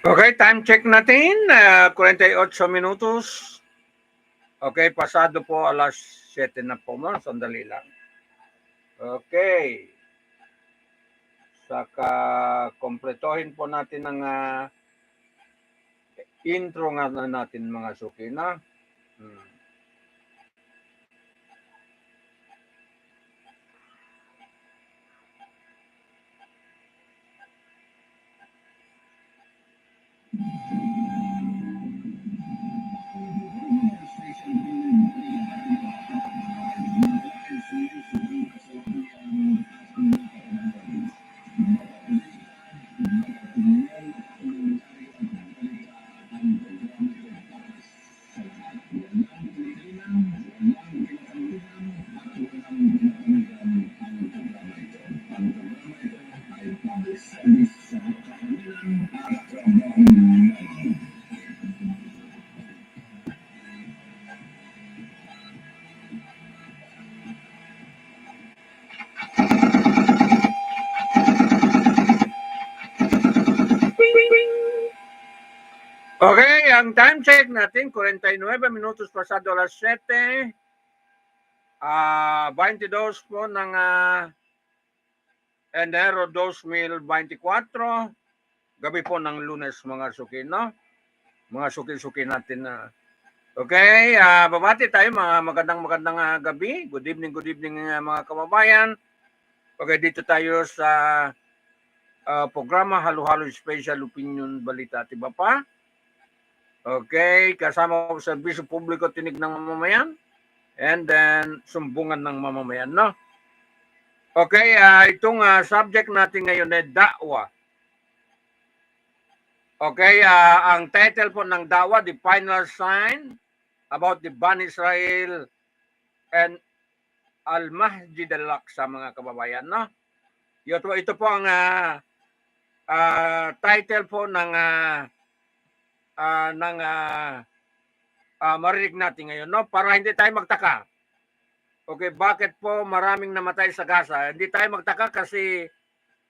Okay, time check natin, 48 minutos. Okay, pasado po alas 7 na po mo, sandali lang. Okay. Saka kompletohin po natin ang intro nga na natin mga suki na. Okay, ang time check natin, 49 minutos pasado alas 7. 22 po ng Enero 2024. Gabi po ng Lunes mga suki, no? Mga suki-suki natin na. Okay, babati tayo mga magandang gabi. Good evening mga kababayan. Okay, dito tayo sa programa Halo-Halo Special Opinion Balita at iba pa. Okay, kasama ko sa Servisyo Publiko Tinig ng Mamamayan and then Sumbungan ng Mamamayan, no? Okay, itong subject natin ngayon ay da'wa. Okay, ang title po ng da'wa, The Final Sign about the Bani Israel and Al-Masjid Al-Aqsa, mga kababayan, no? Ito po ang title po ng marinig natin ngayon, no? Para hindi tayo magtaka. Okay, bakit po maraming namatay sa Gaza? Hindi tayo magtaka kasi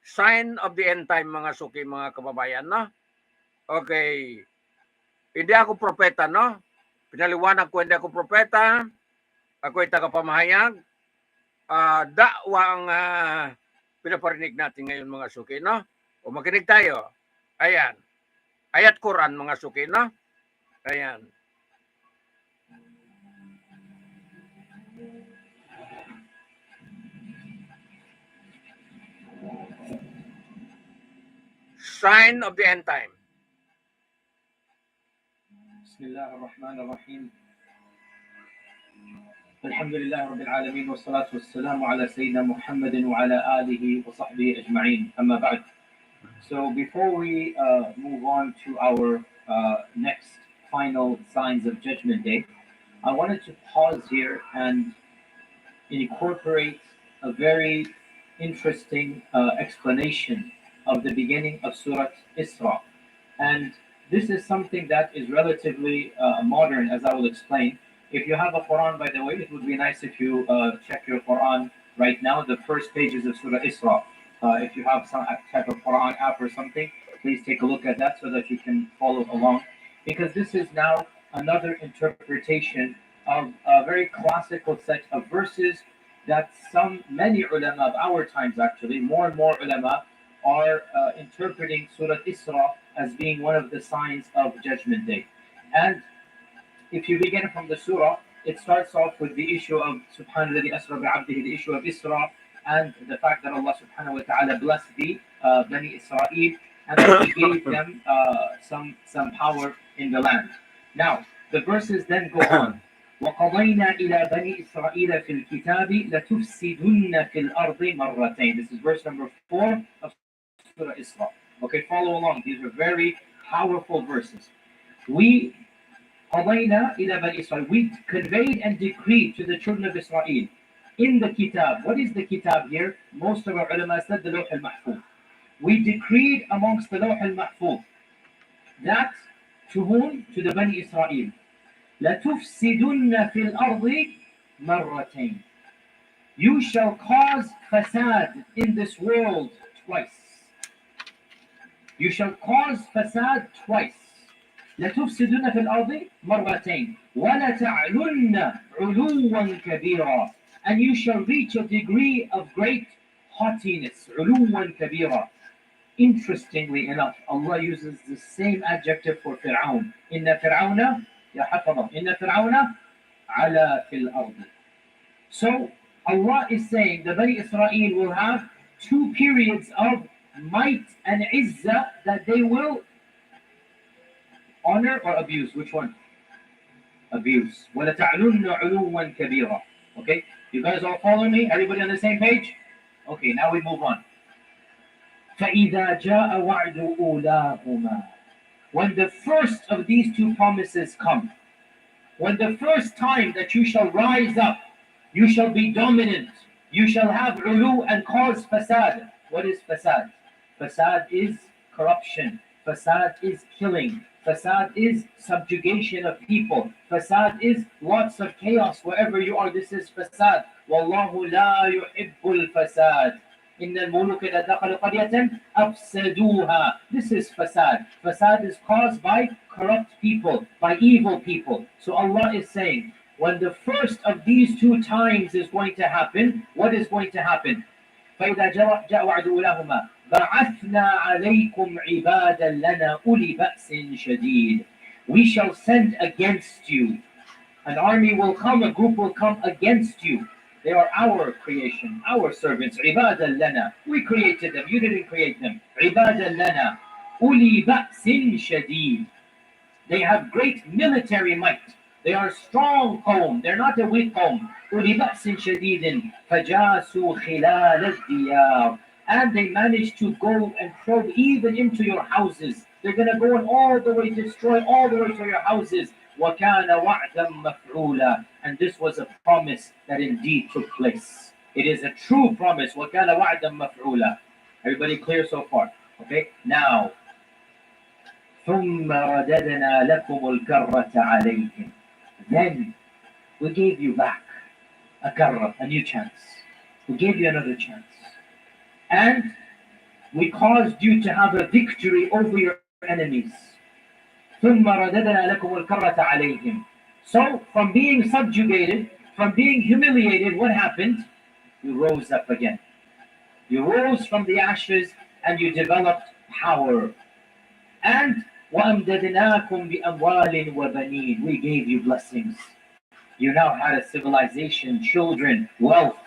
sign of the end time, mga suki, mga kababayan, no? Okay. Hindi ako propeta, no? Pinaliwanag ko, hindi ako propeta. Ako ay tagapamahayag. Da'wa ang pinaparinig natin ngayon, mga suki, no? O makinig tayo. Ayan. Ayat Quran, mga suki, no? Ayan. Sign of the end time. Bismillahirrahmanirrahim. Alhamdulillah Rabbil Alameen wa salatu wassalamu ala Sayyidina Muhammadin wa ala alihi wa sahbihi ajma'in. Amma ba'd. So before we move on to our next final signs of Judgment Day, I wanted to pause here and incorporate a very interesting explanation of the beginning of Surah Isra. And this is something that is relatively modern, as I will explain. If you have a Quran, by the way, it would be nice if you check your Quran right now, the first pages of Surah Isra. If you have some type of Quran app or something, please take a look at that so that you can follow along. Because this is now another interpretation of a very classical set of verses that many ulama of our times, actually, more and more ulama are interpreting Surah Isra as being one of the signs of Judgment Day. And if you begin from the surah, it starts off with the issue of Subhanallah Asra bi'abdihi, the issue of Isra, and the fact that Allah subhanahu wa ta'ala blessed the Bani Israel and that He gave them some power in the land. Now, the verses then go on. وَقَضَيْنَا إِلَى بَنِي إِسْرَائِيلَ فِي الْكِتَابِ لَتُفْسِدُنَّ فِي الْأَرْضِ مَرَّتَيْنِ. This is verse number 4 of Surah Isra. Okay, follow along. These are very powerful verses. We قَضَيْنَا إِلَى بَنِي إِسْرَائِيلَ. We conveyed and decreed to the children of Israel in the kitab. What is the kitab here? Most of our ulama said the Lawh al-Mahfuz. We decreed amongst the Lawh al-Mahfuz that to whom? To the Bani Israel. لَتُفْسِدُنَّ فِي الْأَرْضِ مَرَّتَيْنِ. You shall cause fasad in this world twice. You shall cause fasad twice. لتفسدن في الأرض مرتين ولتعلن علوا كبيرا. And you shall reach a degree of great haughtiness. علوا كبيرا. Interestingly enough, Allah uses the same adjective for Fir'aun. إن فرعون يا حفظه إن فرعون على في الأرض. So Allah is saying the Bani Israel will have two periods of might and izzah that they will honor or abuse. Which one? Abuse. وَلَتَعْلُنَّ عُلُوًّا كَبِيرًا. Okay, you guys all follow me? Everybody on the same page? Okay, now we move on. فَإِذَا جَاءَ وَعْدُ أُولَاهُمَا. When the first of these two promises come, when the first time that you shall rise up, you shall be dominant, you shall have ulu and cause fasad. What is fasad? Fasad is corruption. Fasad is killing. Fasad is subjugation of people. Fasad is lots of chaos wherever you are. This is fasad. Wallahu la yuhibbul fasad. إن الملوك إذا دخلوا قرية أفسدوها. This is fasad. Fasad is caused by corrupt people, by evil people. So Allah is saying, when the first of these two times is going to happen, what is going to happen? فإذا جاء وعد أولاهما بعثنا عليكم عبادا لنا أولي بأس شديد. We shall send against you. An army will come, a group will come against you. They are our creation, our servants. عبادا لنا. We created them, you didn't create them. عبادا لنا أولي بأس شديد. They have great military might. They are a strong qawm. They're not a weak qawm. أولي بأس شديد فجاسوا خلال الديار. And they managed to go and probe even into your houses. They're going to go and all the way destroy all the way to your houses. وَكَانَ وَعْدًا مَفْعُولًا. And this was a promise that indeed took place. It is a true promise. وَكَانَ وَعْدًا مَفْعُولًا. Everybody clear so far? Okay, now. ثُمَّ رَدَدْنَا لَكُمُ الْكَرَّةَ عَلَيْهِمْ. Then we gave you back a karra, a new chance. We gave you another chance. And we caused you to have a victory over your enemies. ثُمَّ رَدَدْنَا لَكُمُ الْكَرَّةَ عَلَيْهِمْ. So, from being subjugated, from being humiliated, what happened? You rose up again. You rose from the ashes and you developed power. And وَأَمْدَدْنَاكُمْ بِأَمْوَالٍ وَبَنِينَ. We gave you blessings. You now had a civilization, children, wealth.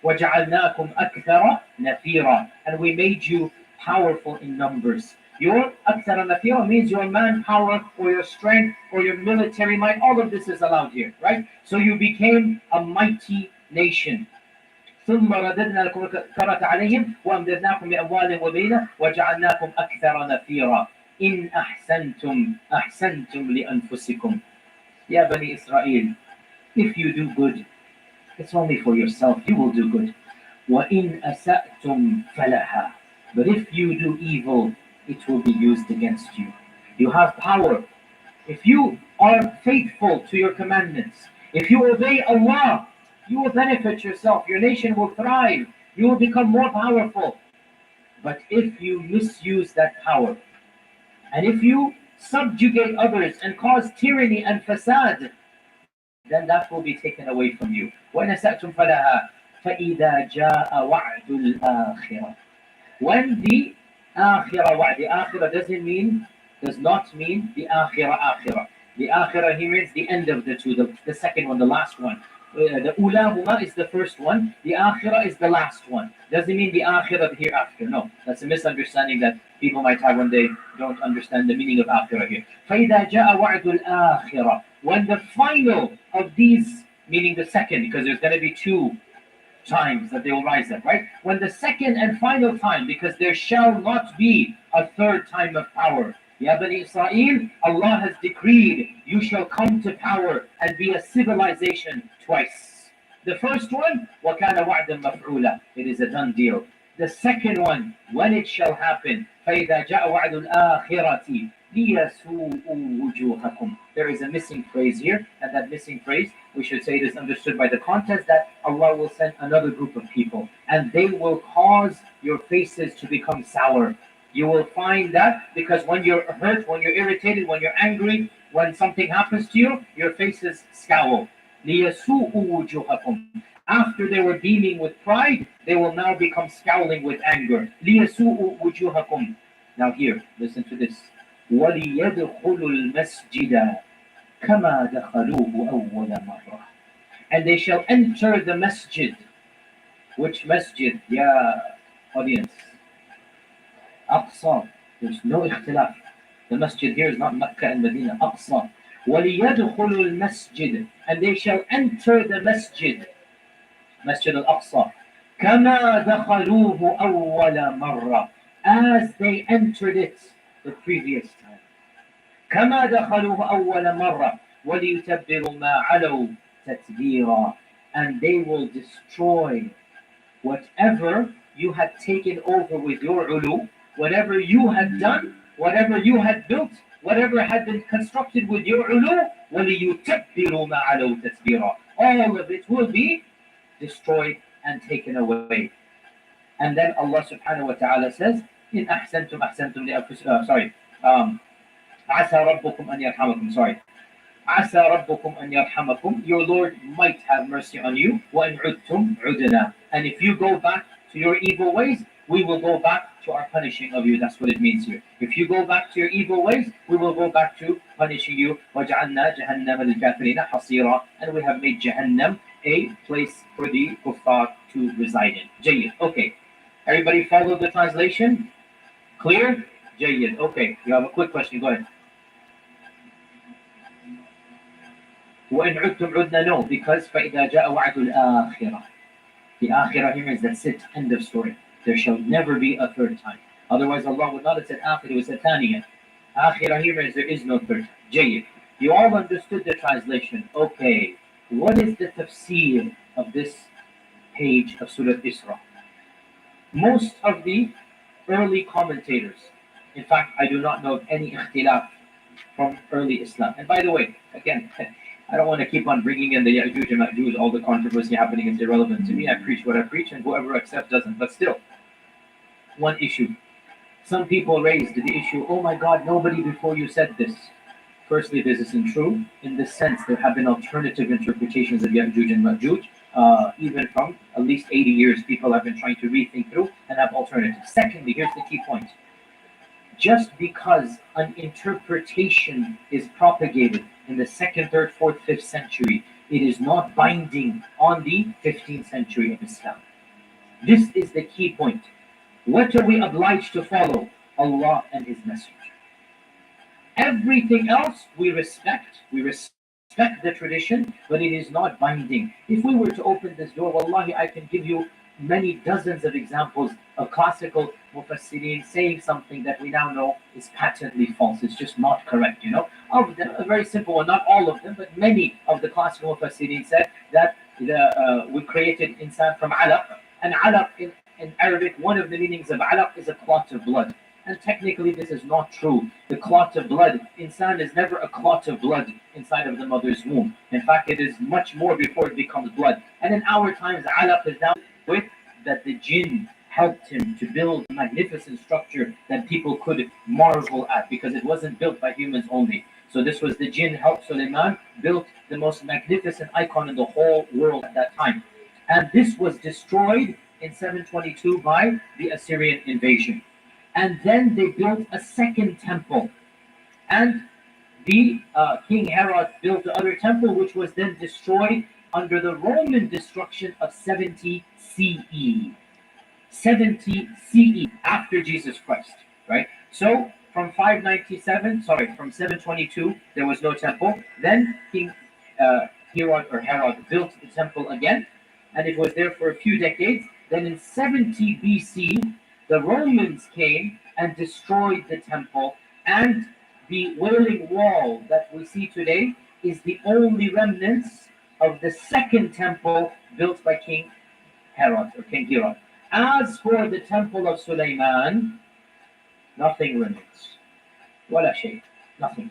وَجَعَلْنَاكُمْ أَكْثَرَ نَفِيرًا. And we made you powerful in numbers. Your أكثر نفيرا means your manpower or your strength or your military might. All of this is allowed here, right? So you became a mighty nation. ثم رددنا لكم الكرة عليهم وأمددناكم بأموال وبنين وجعلناكم أكثر نفيرا إن أحسنتم لأنفسكم. يا بني إسرائيل, if you do good, it's only for yourself. You will do good. وإن أسأتم فلها. But if you do evil, it will be used against you. You have power. If you are faithful to your commandments, if you obey Allah, you will benefit yourself. Your nation will thrive. You will become more powerful. But if you misuse that power, and if you subjugate others and cause tyranny and fasad, then that will be taken away from you. وَإِنْ أَسَأْتُمْ فَلَهَا فَإِذَا جَاءَ وَعْدُ الْآخِرَةِ. When the akhirah wa'd, the akhirah does not mean the akhirah. The akhirah here means the end of the two, the second one, the last one. The ulahuma is the first one, the akhirah is the last one. Doesn't mean the akhirah hereafter. No, that's a misunderstanding that people might have when they don't understand the meaning of akhirah here. فَإِذَا جَاءَ وَعْدُ الْآخِرَةِ. When the final of these, meaning the second, because there's going to be two times that they will rise up, right? When the second and final time, because there shall not be a third time of power. Ya Bani Israel, Allah has decreed you shall come to power and be a civilization twice. The first one, وَكَانَ وَعْدًا مَفْعُولًا. It is a done deal. The second one, when it shall happen, فَإِذَا جَاءَ وَعْدُ الْآخِرَةِ لِيَسُوءُوا وُجُوهَكُمْ. There is a missing phrase here, and that missing phrase, we should say it is understood by the context that Allah will send another group of people, and they will cause your faces to become sour. You will find that because when you're hurt, when you're irritated, when you're angry, when something happens to you, your faces scowl. لِيَسُوءُ وُجُوهَكُمْ. After they were beaming with pride, they will now become scowling with anger. لِيَسُوءُ وُجُوهَكُمْ. Now here, listen to this. وَلِيَدْخُلُوا الْمَسْجِدَ كَمَا دَخَلُوهُ أَوَّلَ مَرَّةٍ. And they shall enter the masjid. Which masjid, ya audience? Aqsa. There's no ikhtilaf. The masjid here is not Mecca and Medina. Aqsa. وَلِيَدْخُلُوا الْمَسْجِدِ. And they shall enter the masjid. Masjid al-Aqsa. كَمَا دَخَلُوهُ أَوَّلَ مَرَّةٍ. As they entered it the previous time. كَمَا دَخَلُوهُ أَوَّلَ مَرَّةٍ. وَلِيُتَبِّرُوا مَا عَلَوْا تَتْبِيرًا. And they will destroy whatever you had taken over with your ulu, whatever you had done, whatever you had built, whatever had been constructed with your ulu, وَلِيُتَبِّرُوا مَا عَلَوْا تَتْبِيرًا. All of it will be destroyed and taken away. And then Allah subhanahu wa ta'ala says, إِنْ أَحْسَنْتُمْ أَحْسَنْتُمْ لِأَنفُسِكُمْ. عَسَى رَبُّكُمْ أَنْ يَرْحَمَكُمْ. عَسَى رَبُّكُمْ أَنْ يَرْحَمَكُمْ. Your Lord might have mercy on you. وَإِنْ عُدْتُمْ عُدْنَا. And if you go back to your evil ways, we will go back to our punishing of you. That's what it means here. If you go back to your evil ways, we will go back to punishing you. وَجَعَلْنَا جَهَنَّمَ لِلْكَافِرِينَ حَصِيرًا. And we have made Jahannam a place for the kuffar to reside in. Jayyid. Okay. Everybody follow the translation? Clear? Jayyid. Okay. You have a quick question. Go ahead. وَإِنْ عُدْتُمْ عُدْنَا. No, because فَإِذَا جَاءَ وَعْدُ الْآخِرَةِ. The akhirah here is that's it. End of story. There shall never be a third time. Otherwise Allah would not have said akhirah, it would have said thaniya. Akhirah here means there is no third time. Jayyid. You all understood the translation. Okay. What is the tafsir of this page of Surah Isra? Most of the early commentators, in fact, I do not know of any ikhtilaf from early Islam. And by the way, again, I don't want to keep on bringing in the Ya'juj and Ma'juj, all the controversy happening is irrelevant to me. I preach what I preach, and whoever accepts doesn't. But still, one issue. Some people raised the issue, oh my God, nobody before you said this. Firstly, this isn't true. In the sense, there have been alternative interpretations of Ya'juj and Ma'juj. Even from at least 80 years, people have been trying to rethink through and have alternatives. Secondly, here's the key point. Just because an interpretation is propagated in the 2nd, 3rd, 4th, 5th century, it is not binding on the 15th century of Islam. This is the key point. What are we obliged to follow? Allah and His Messenger. Everything else we respect. We respect the tradition, but it is not binding. If we were to open this door, wallahi, I can give you many dozens of examples of classical mufassirin saying something that we now know is patently false. It's just not correct, you know. Of them, a very simple one, not all of them, but many of the classical mufassirin said that we created insan from alaq, and alaq in Arabic, one of the meanings of alaq is a clot of blood. And technically this is not true. The clot of blood, insan is never a clot of blood inside of the mother's womb. In fact, it is much more before it becomes blood. And in our times, alaq is now with that the jinn helped him to build a magnificent structure that people could marvel at because it wasn't built by humans only. So this was the jinn helped Suleiman build the most magnificent icon in the whole world at that time. And this was destroyed in 722 by the Assyrian invasion. And then they built a second temple. And the King Herod built the other temple, which was then destroyed under the Roman destruction of 70 CE. 70 CE, after Jesus Christ, right? So from 722, there was no temple. Then King Herod built the temple again, and it was there for a few decades. Then in 70 BC, the Romans came and destroyed the temple, and the Wailing Wall that we see today is the only remnants of the second temple built by King Herod or King Herod. As for the temple of Suleiman, nothing remains. Wala shay, nothing.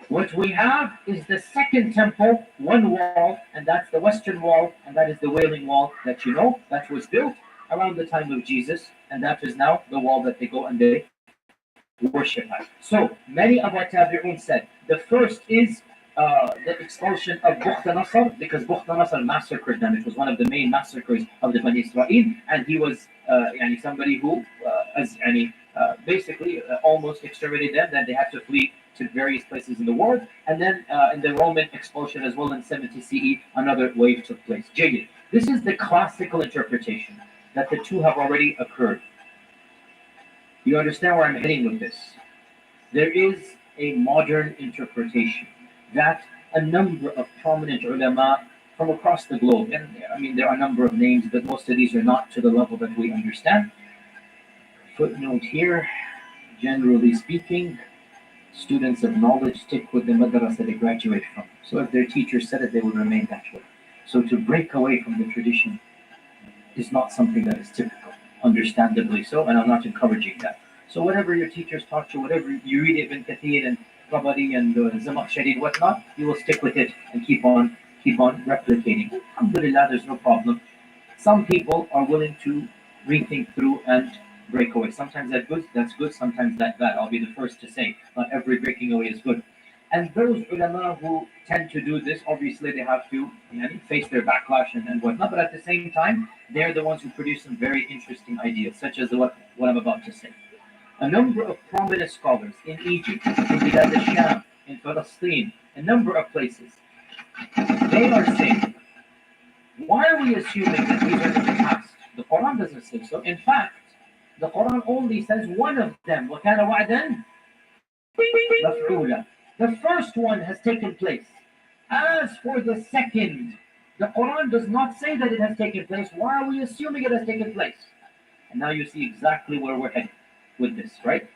What we have is the second temple, one wall, and that's the western wall, and that is the Wailing Wall that you know, that was built. around the time of Jesus, and that is now the wall that they go and they worship at. So many of our tabi'un said the first is the expulsion of Bukht Nasr, because Bukht Nasr massacred them. It was one of the main massacres of the Bani Israel, and he was somebody who basically almost exterminated them. Then they had to flee to various places in the world, and then in the Roman expulsion as well in 70 CE, another wave took place. Jayyid. This is the classical interpretation that the two have already occurred. You understand where I'm heading with this? There is a modern interpretation that a number of prominent ulama from across the globe, and I mean there are a number of names, but most of these are not to the level that we understand. Footnote here, generally speaking, students of knowledge stick with the madrasa they graduate from. So if their teacher said it, they will remain that way. So to break away from the tradition is not something that is typical, understandably so, and I'm not encouraging that. So whatever your teachers taught you, whatever you read Ibn Kathir and Tabari and Zamakhshari and whatnot, you will stick with it and keep on replicating. Alhamdulillah, there's no problem. Some people are willing to rethink through and break away. Sometimes that's good, sometimes that's bad. I'll be the first to say, not every breaking away is good. And those ulama who tend to do this, obviously they have to face their backlash and whatnot, but at the same time, they're the ones who produce some very interesting ideas, such as what I'm about to say. A number of prominent scholars in Egypt, in Bilad al-Sham, in Palestine, a number of places, they are saying, why are we assuming that these are in the past? The Quran doesn't say so. In fact, the Quran only says one of them, وَكَانَ وَعْدًا مَفْعُولًا. The first one has taken place. As for the second, the Quran does not say that it has taken place. Why are we assuming it has taken place? And now you see exactly where we're heading with this, right?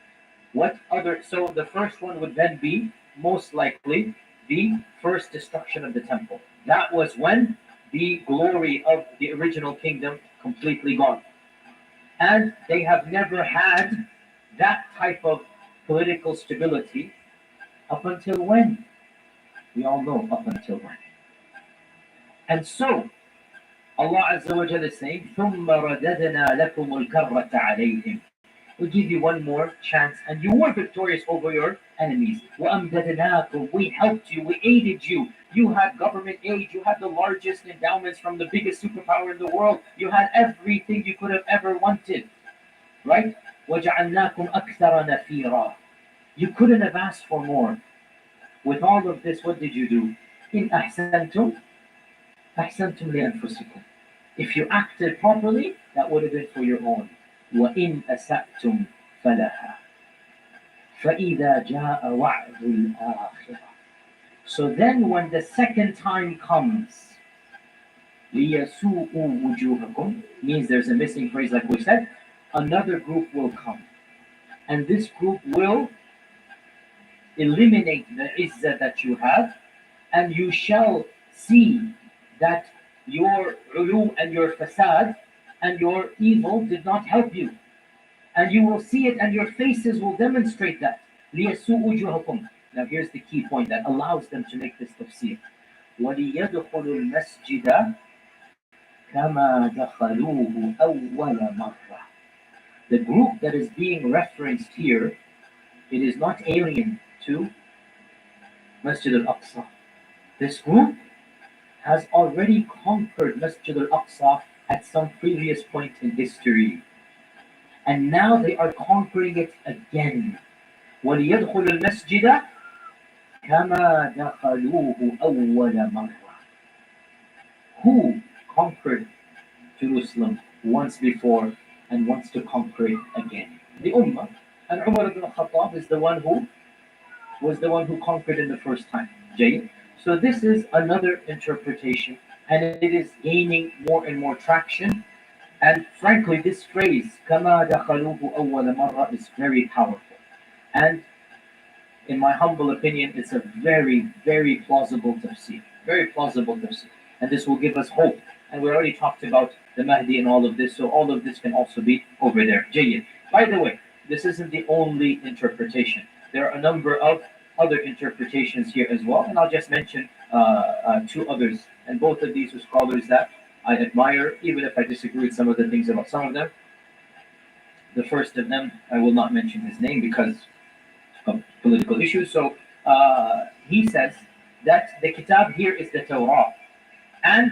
So the first one would then be, most likely, the first destruction of the temple. That was when the glory of the original kingdom completely gone. And they have never had that type of political stability up until when? We all know up until when. And so, Allah Azza wa Jalla is saying, ثُمَّ رَدَدْنَا لَكُمُ الْكَرَّةَ عَلَيْهِمْ. We'll give you one more chance, and you were victorious over your enemies. وَأَمْدَدْنَاكُمْ. We helped you, we aided you. You had government aid, you had the largest endowments from the biggest superpower in the world. You had everything you could have ever wanted. Right? وَجَعَلْنَاكُمْ أَكْثَرَ نَفِيرًا. You couldn't have asked for more. With all of this, what did you do? إِنْ أَحْسَنْتُمْ أَحْسَنْتُمْ لِأَنفُسِكُمْ. If you acted properly, that would have been for your own. وَإِنْ أَسَأْتُمْ فَلَهَا فَإِذَا جَاءَ وَعْدُ الْآخِرَةِ. So then when the second time comes, لِيَسُوءُوا وُجُوهَكُمْ, means there's a missing phrase like we said, another group will come. And this group will eliminate the izzah that you have, and you shall see that your ulu and your fasad and your evil did not help you. And you will see it, and your faces will demonstrate that. لِيَسُوءُ وُجُوهَكُمْ. Now here's the key point that allows them to make this tafsir. وَلِيَدْخُلُوا الْمَسْجِدَ كَمَا دَخَلُوهُ أَوَّلَ مَرَّةٍ. The group that is being referenced here, it is not alien to Masjid al-Aqsa. This group has already conquered Masjid al-Aqsa at some previous point in history. And now they are conquering it again. وَلِيَدْخُلُ الْمَسْجِدَ كَمَا دَخَلُوهُ أَوَّلَ مَرَّةٍ. Who conquered Jerusalem once before and wants to conquer it again? The Ummah. And Umar ibn Khattab is the one who was the one who conquered in the first time. Jay. So this is another interpretation, and it is gaining more and more traction. And frankly, this phrase, كَمَا دَخَلُوهُ أَوَّلَ مَرَّةٍ, is very powerful. And in my humble opinion, it's a very, very plausible tafsir. Very plausible tafsir. And this will give us hope. And we already talked about the Mahdi and all of this, so all of this can also be over there. Jayyid. By the way, this isn't the only interpretation. There are a number of other interpretations here as well, and I'll just mention two others. And both of these are scholars that I admire, even if I disagree with some of the things about some of them. The first of them, I will not mention his name because of political issues. So he says that the kitab here is the Torah, and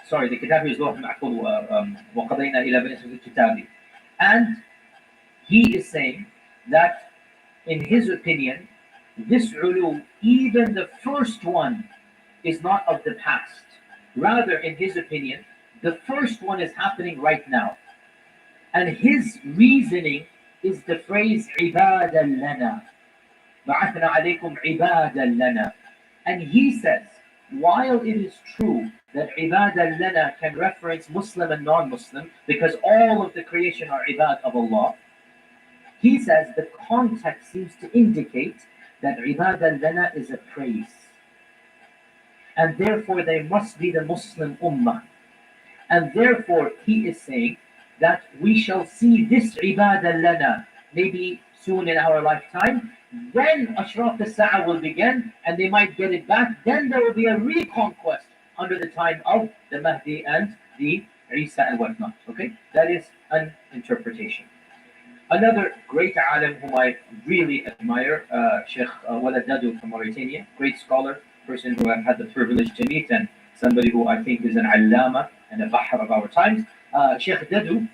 sorry, the kitab here is Lawh Mahfuz, وَقَضَيْنَا إِلَى بَنِي إِسْرَائِيلَ الْكِتَابِ. And he is saying that, in his opinion, this ulu, even the first one, is not of the past. Rather, in his opinion, the first one is happening right now. And his reasoning is the phrase عِبَادًا لَنَا بَعَثْنَا عَلَيْكُمْ عِبَادًا لَنَا. And he says, while it is true that عِبَادًا لَنَا can reference Muslim and non-Muslim, because all of the creation are ibad of Allah, he says the context seems to indicate that عِبَادًا لَنَا is a praise. And therefore they must be the Muslim ummah. And therefore he is saying that we shall see this ibadah lana maybe soon in our lifetime. Then Ashraf al-Sa'a will begin and they might get it back. Then there will be a reconquest under the time of the Mahdi and the Isa and whatnot. Okay, that is an interpretation. Another great alim whom I really admire, Sheikh Walad Dadu from Mauritania, great scholar, person who I've had the privilege to meet, and somebody who I think is an allama and a bahr of our times. Sheikh Dadu,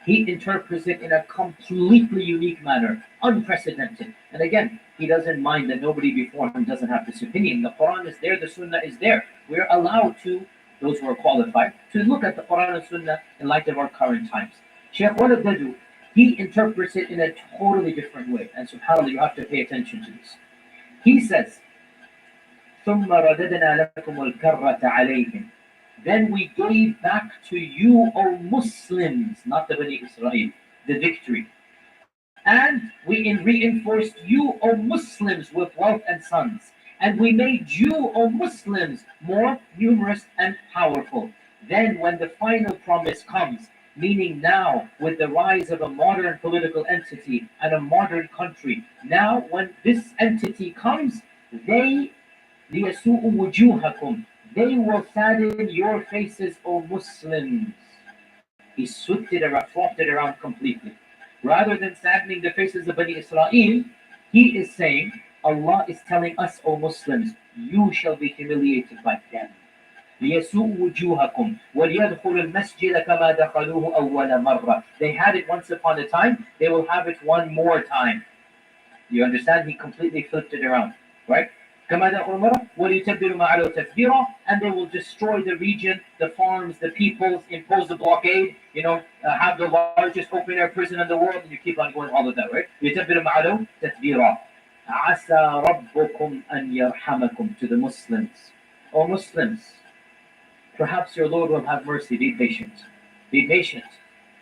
he interprets it in a completely unique manner, unprecedented. And again, he doesn't mind that nobody before him doesn't have this opinion. The Quran is there, the Sunnah is there. We're allowed to, those who are qualified, to look at the Quran and Sunnah in light of our current times. Sheikh Walad Dadu, he interprets it in a totally different way. And subhanAllah, you have to pay attention to this. He says, ثُمَّ رَدَدْنَا لَكُمُ الْكَرَّةَ عَلَيْهِمْ. Then we gave back to you, O Muslims, not the Bani Israel, the victory. And we reinforced you, O Muslims, with wealth and sons. And we made you, O Muslims, more numerous and powerful. Then when the final promise comes, meaning now with the rise of a modern political entity and a modern country, now when this entity comes, they لِيَسُوءُ وُجُوهَكُمْ, they will sadden your faces, O Muslims. He swapped it around completely. Rather than saddening the faces of Bani Israel, he is saying, Allah is telling us, O Muslims, you shall be humiliated by them. لِيَسُوءُ وُجُوهَكُمْ وَلْيَدْخُلُ الْمَسْجِدَ كَمَا دَخَلُوهُ أَوَّلَ مَرَّةٍ. They had it once upon a time, they will have it one more time. You understand? He completely flipped it around, right? كما دخلوا مرة وليتبدلوا ما علوا تتبيرا, and they will destroy the region, the farms, the peoples, impose the blockade, have the largest open air prison in the world, and you keep on going all of that, right? يتبدلوا ما علوا تتبيرا. عسى ربكم أن يرحمكم, to the Muslims. O Muslims, perhaps your Lord will have mercy. Be patient. Be patient.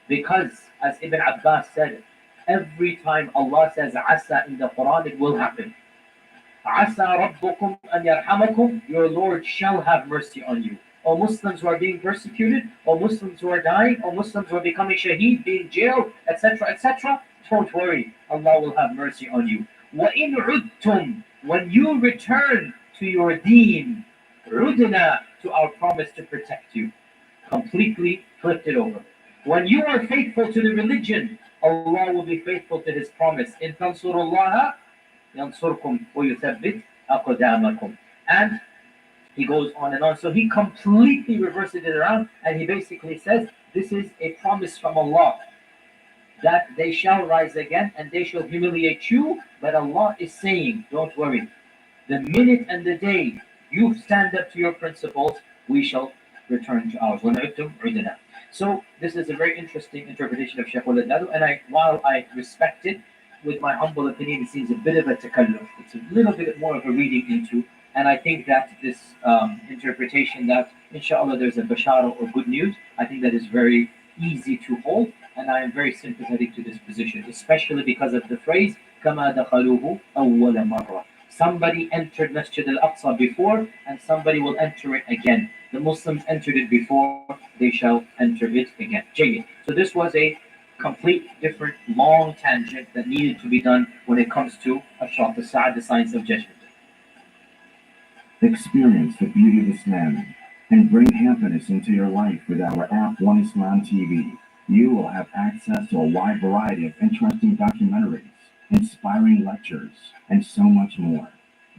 Because, as Ibn Abbas said, every time Allah says Asa in the Quran, it will happen. عَسَى رَبُّكُمْ أَنْ يَرْحَمَكُمْ, your Lord shall have mercy on you. O Muslims who are being persecuted, O Muslims who are dying, O Muslims who are becoming shaheed, being jailed, etc., etc., don't worry, Allah will have mercy on you. وَإِنْ عُدْتُمْ, when you return to your deen, عُدْنَا, to our promise to protect you. Completely flipped it over. When you are faithful to the religion, Allah will be faithful to His promise. إِن تَنْصُرُ اللَّهَ ينصركم ويثبت أقدامكم. And he goes on and on. So he completely reverses it around, and he basically says this is a promise from Allah that they shall rise again and they shall humiliate you, but Allah is saying, don't worry, the minute and the day you stand up to your principles, we shall return to ours. So this is a very interesting interpretation of Shaykh Walad Dadu, and while I respect it, with my humble opinion, it seems a bit of a takalluf. It's a little bit more of a reading into, and I think that this interpretation that, inshallah, there's a bashara or good news, I think that is very easy to hold, and I am very sympathetic to this position, especially because of the phrase, كَمَا دَخَلُوهُ أَوَّلَ مَرَّةٍ. Somebody entered Masjid al-Aqsa before, and somebody will enter it again. The Muslims entered it before, they shall enter it again. So this was a complete different long tangent that needed to be done when it comes to Ashraf al-Sa'a, the science of judgment. Experience the beauty of this man. and bring happiness into your life with our app One Islam TV. You will have access to a wide variety of interesting documentaries, inspiring lectures, and so much more.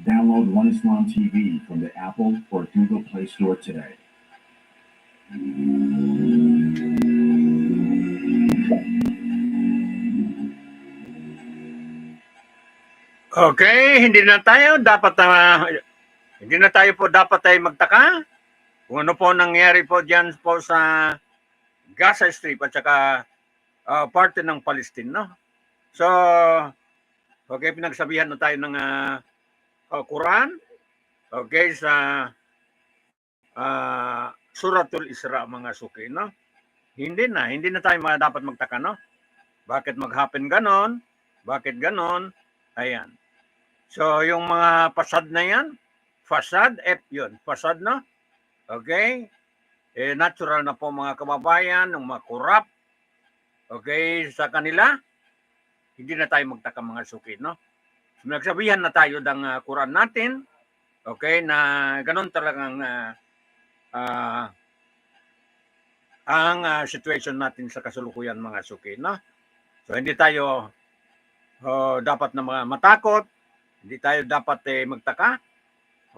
Download One Islam TV from the Apple or Google Play Store today. Okay, hindi na tayo po dapat ay magtaka kung ano po nangyari po diyan po sa Gaza Strip at saka parte ng Palestine, no? So, okay, pinagsabihan na tayo ng Quran, okay, sa Suratul Isra, mga suki, no? Hindi na tayo dapat magtaka, no? Bakit mag-happen ganon? Bakit ganon? Ayan. So, yung mga fasad na yan, fasad, F yun, fasad, no? Okay? Natural na po mga kababayan, ng mga corrupt, okay, sa kanila, hindi na tayo magtaka mga suki, no? So, nagsabihan na tayo ng Quran natin, okay, na ganon talagang ang situation natin sa kasalukuyan mga suki, no? So, hindi tayo dapat na matakot, hindi tayo dapat magtaka.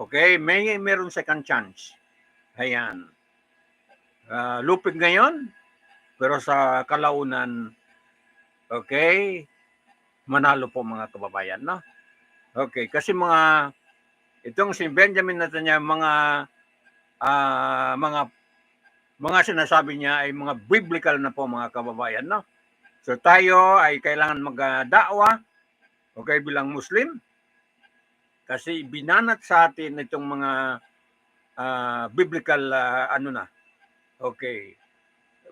Okay, meron second chance. Ayan. Lupig ngayon, pero sa kalaunan, okay, manalo po mga kababayan, no? Okay, kasi itong si Benjamin Netanyahu, mga sinasabi niya ay mga biblical na po mga kababayan, no? So tayo ay kailangan magdakwa, okay, bilang Muslim, kasi binanat sa atin itong mga biblical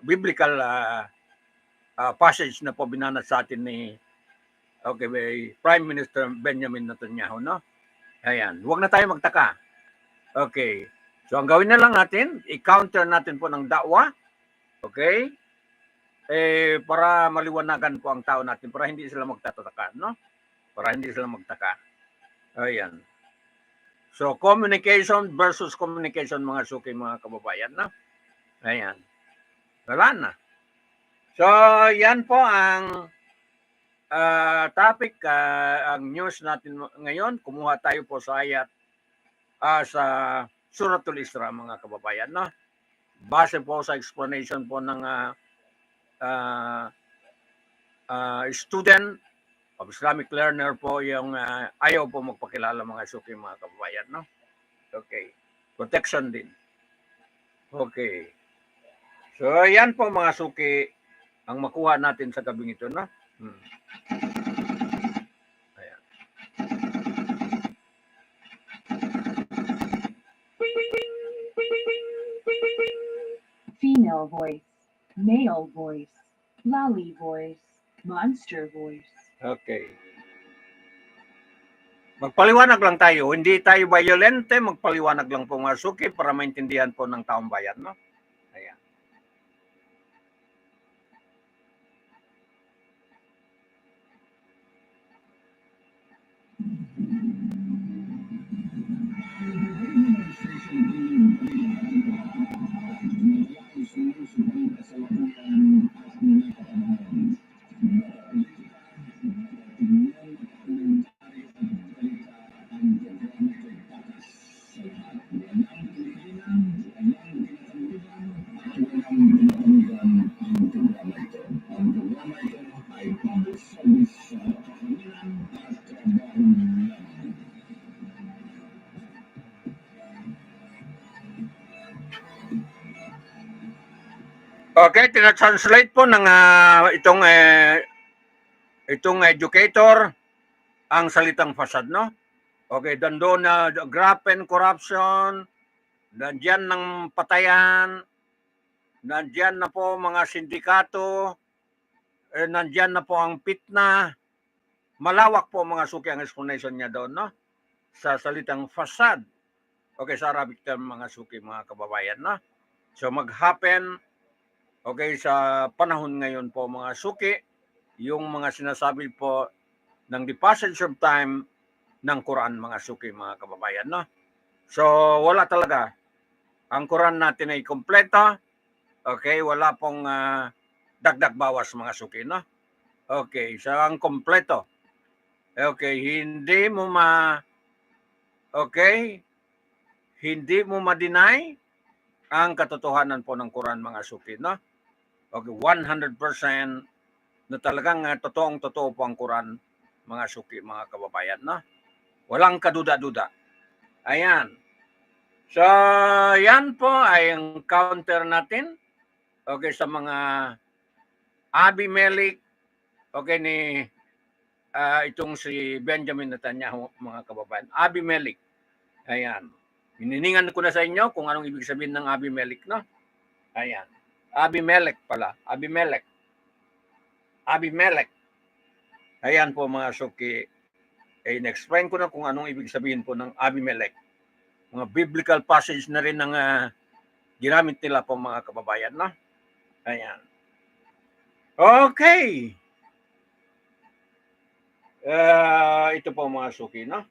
biblical passage na po binanat sa atin ni Prime Minister Benjamin Netanyahu, no? Ayan, huwag na tayo magtaka. Okay. So ang gawin na lang natin, i-counter natin po ng dakwa, okay? Para maliwanagan po ang tao natin, para hindi sila magtataka, no? Para hindi sila magtaka. Ayan. So, communication versus communication, mga suki, mga kababayan, no? Ayan. Wala na. So, yan po ang topic, ang news natin ngayon. Kumuha tayo po sa ayat sa Suratul Isra, mga kababayan, no? Base po sa explanation po ng student of Islamic learner po, yung ayaw po magpakilala, mga suki, mga kababayan, no? Okay. Protection din. Okay. So, yan po mga suki ang makuha natin sa gabing ito, no? Ayan. Female voice, male voice, lolly voice, monster voice. Okay. Magpaliwanag lang tayo. Hindi tayo violente, magpaliwanag lang po mga suki para maintindihan po ng taong bayan, no? Ayan. Okay, tina-translate po ng itong educator ang salitang fasad, no? Okay, doon na graft and corruption, nandiyan ng patayan, nandiyan na po mga sindikato, nandiyan na po ang pitna. Malawak po mga suki ang explanation niya doon, no? Sa salitang fasad. Okay, sa Arabic term, mga suki, mga kababayan, no? So mag-happen, okay, sa panahon ngayon po mga suki, yung mga sinasabi po ng the passage of time ng Quran, mga suki, mga kababayan, no? So wala talaga. Ang Quran natin ay kompleto. Okay, wala pong dagdag bawas mga suki, no? Okay, so ang kompleto. Okay, hindi mo ma-deny ang katotohanan po ng Quran mga suki, no? Okay, 100% na talagang totoong-totoo po ang Quran mga suki, mga kababayan, no? Walang kaduda-duda. Ayan. So, yan po ay ang counter natin. Okay, sa mga Abimelech, okay, ni itong si Benjamin Netanyahu, mga kababayan. Abimelech. Ayan. Hininingan ko na sa inyo kung anong ibig sabihin ng Abimelech, no? Ayan. Abimelech pala. Abimelech. Ayan po mga suki. In-explain ko na kung anong ibig sabihin po ng Abimelech. Mga biblical passage na rin ng ginamit nila po mga kababayan, no? Ayan. Okay. Ito po mga suki, no?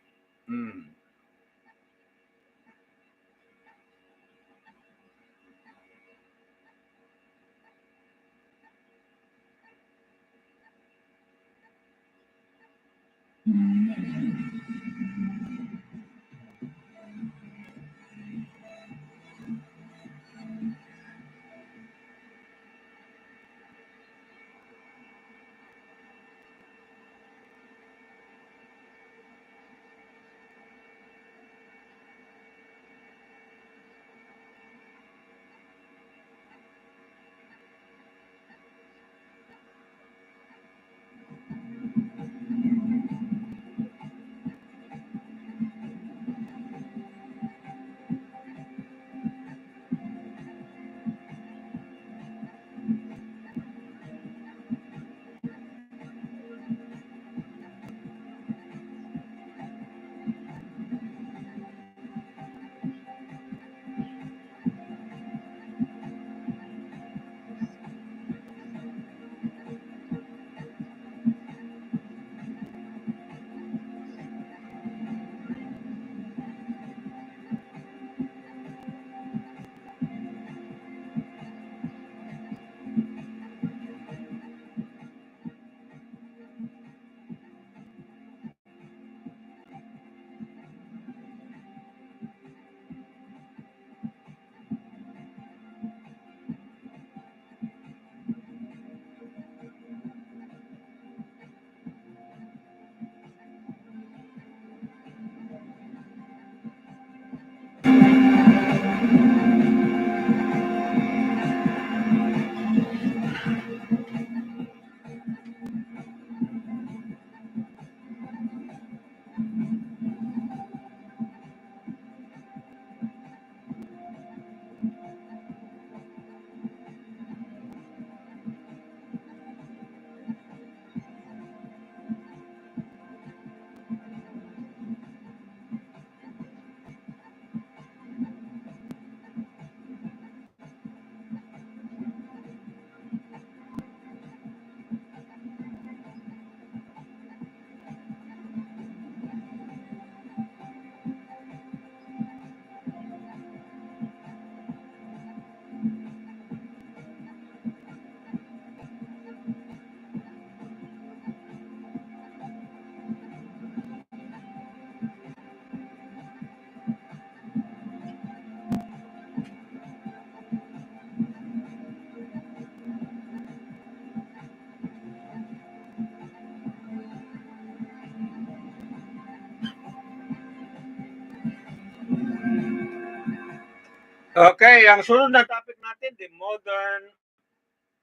Okay, ang sunod na topic natin, the modern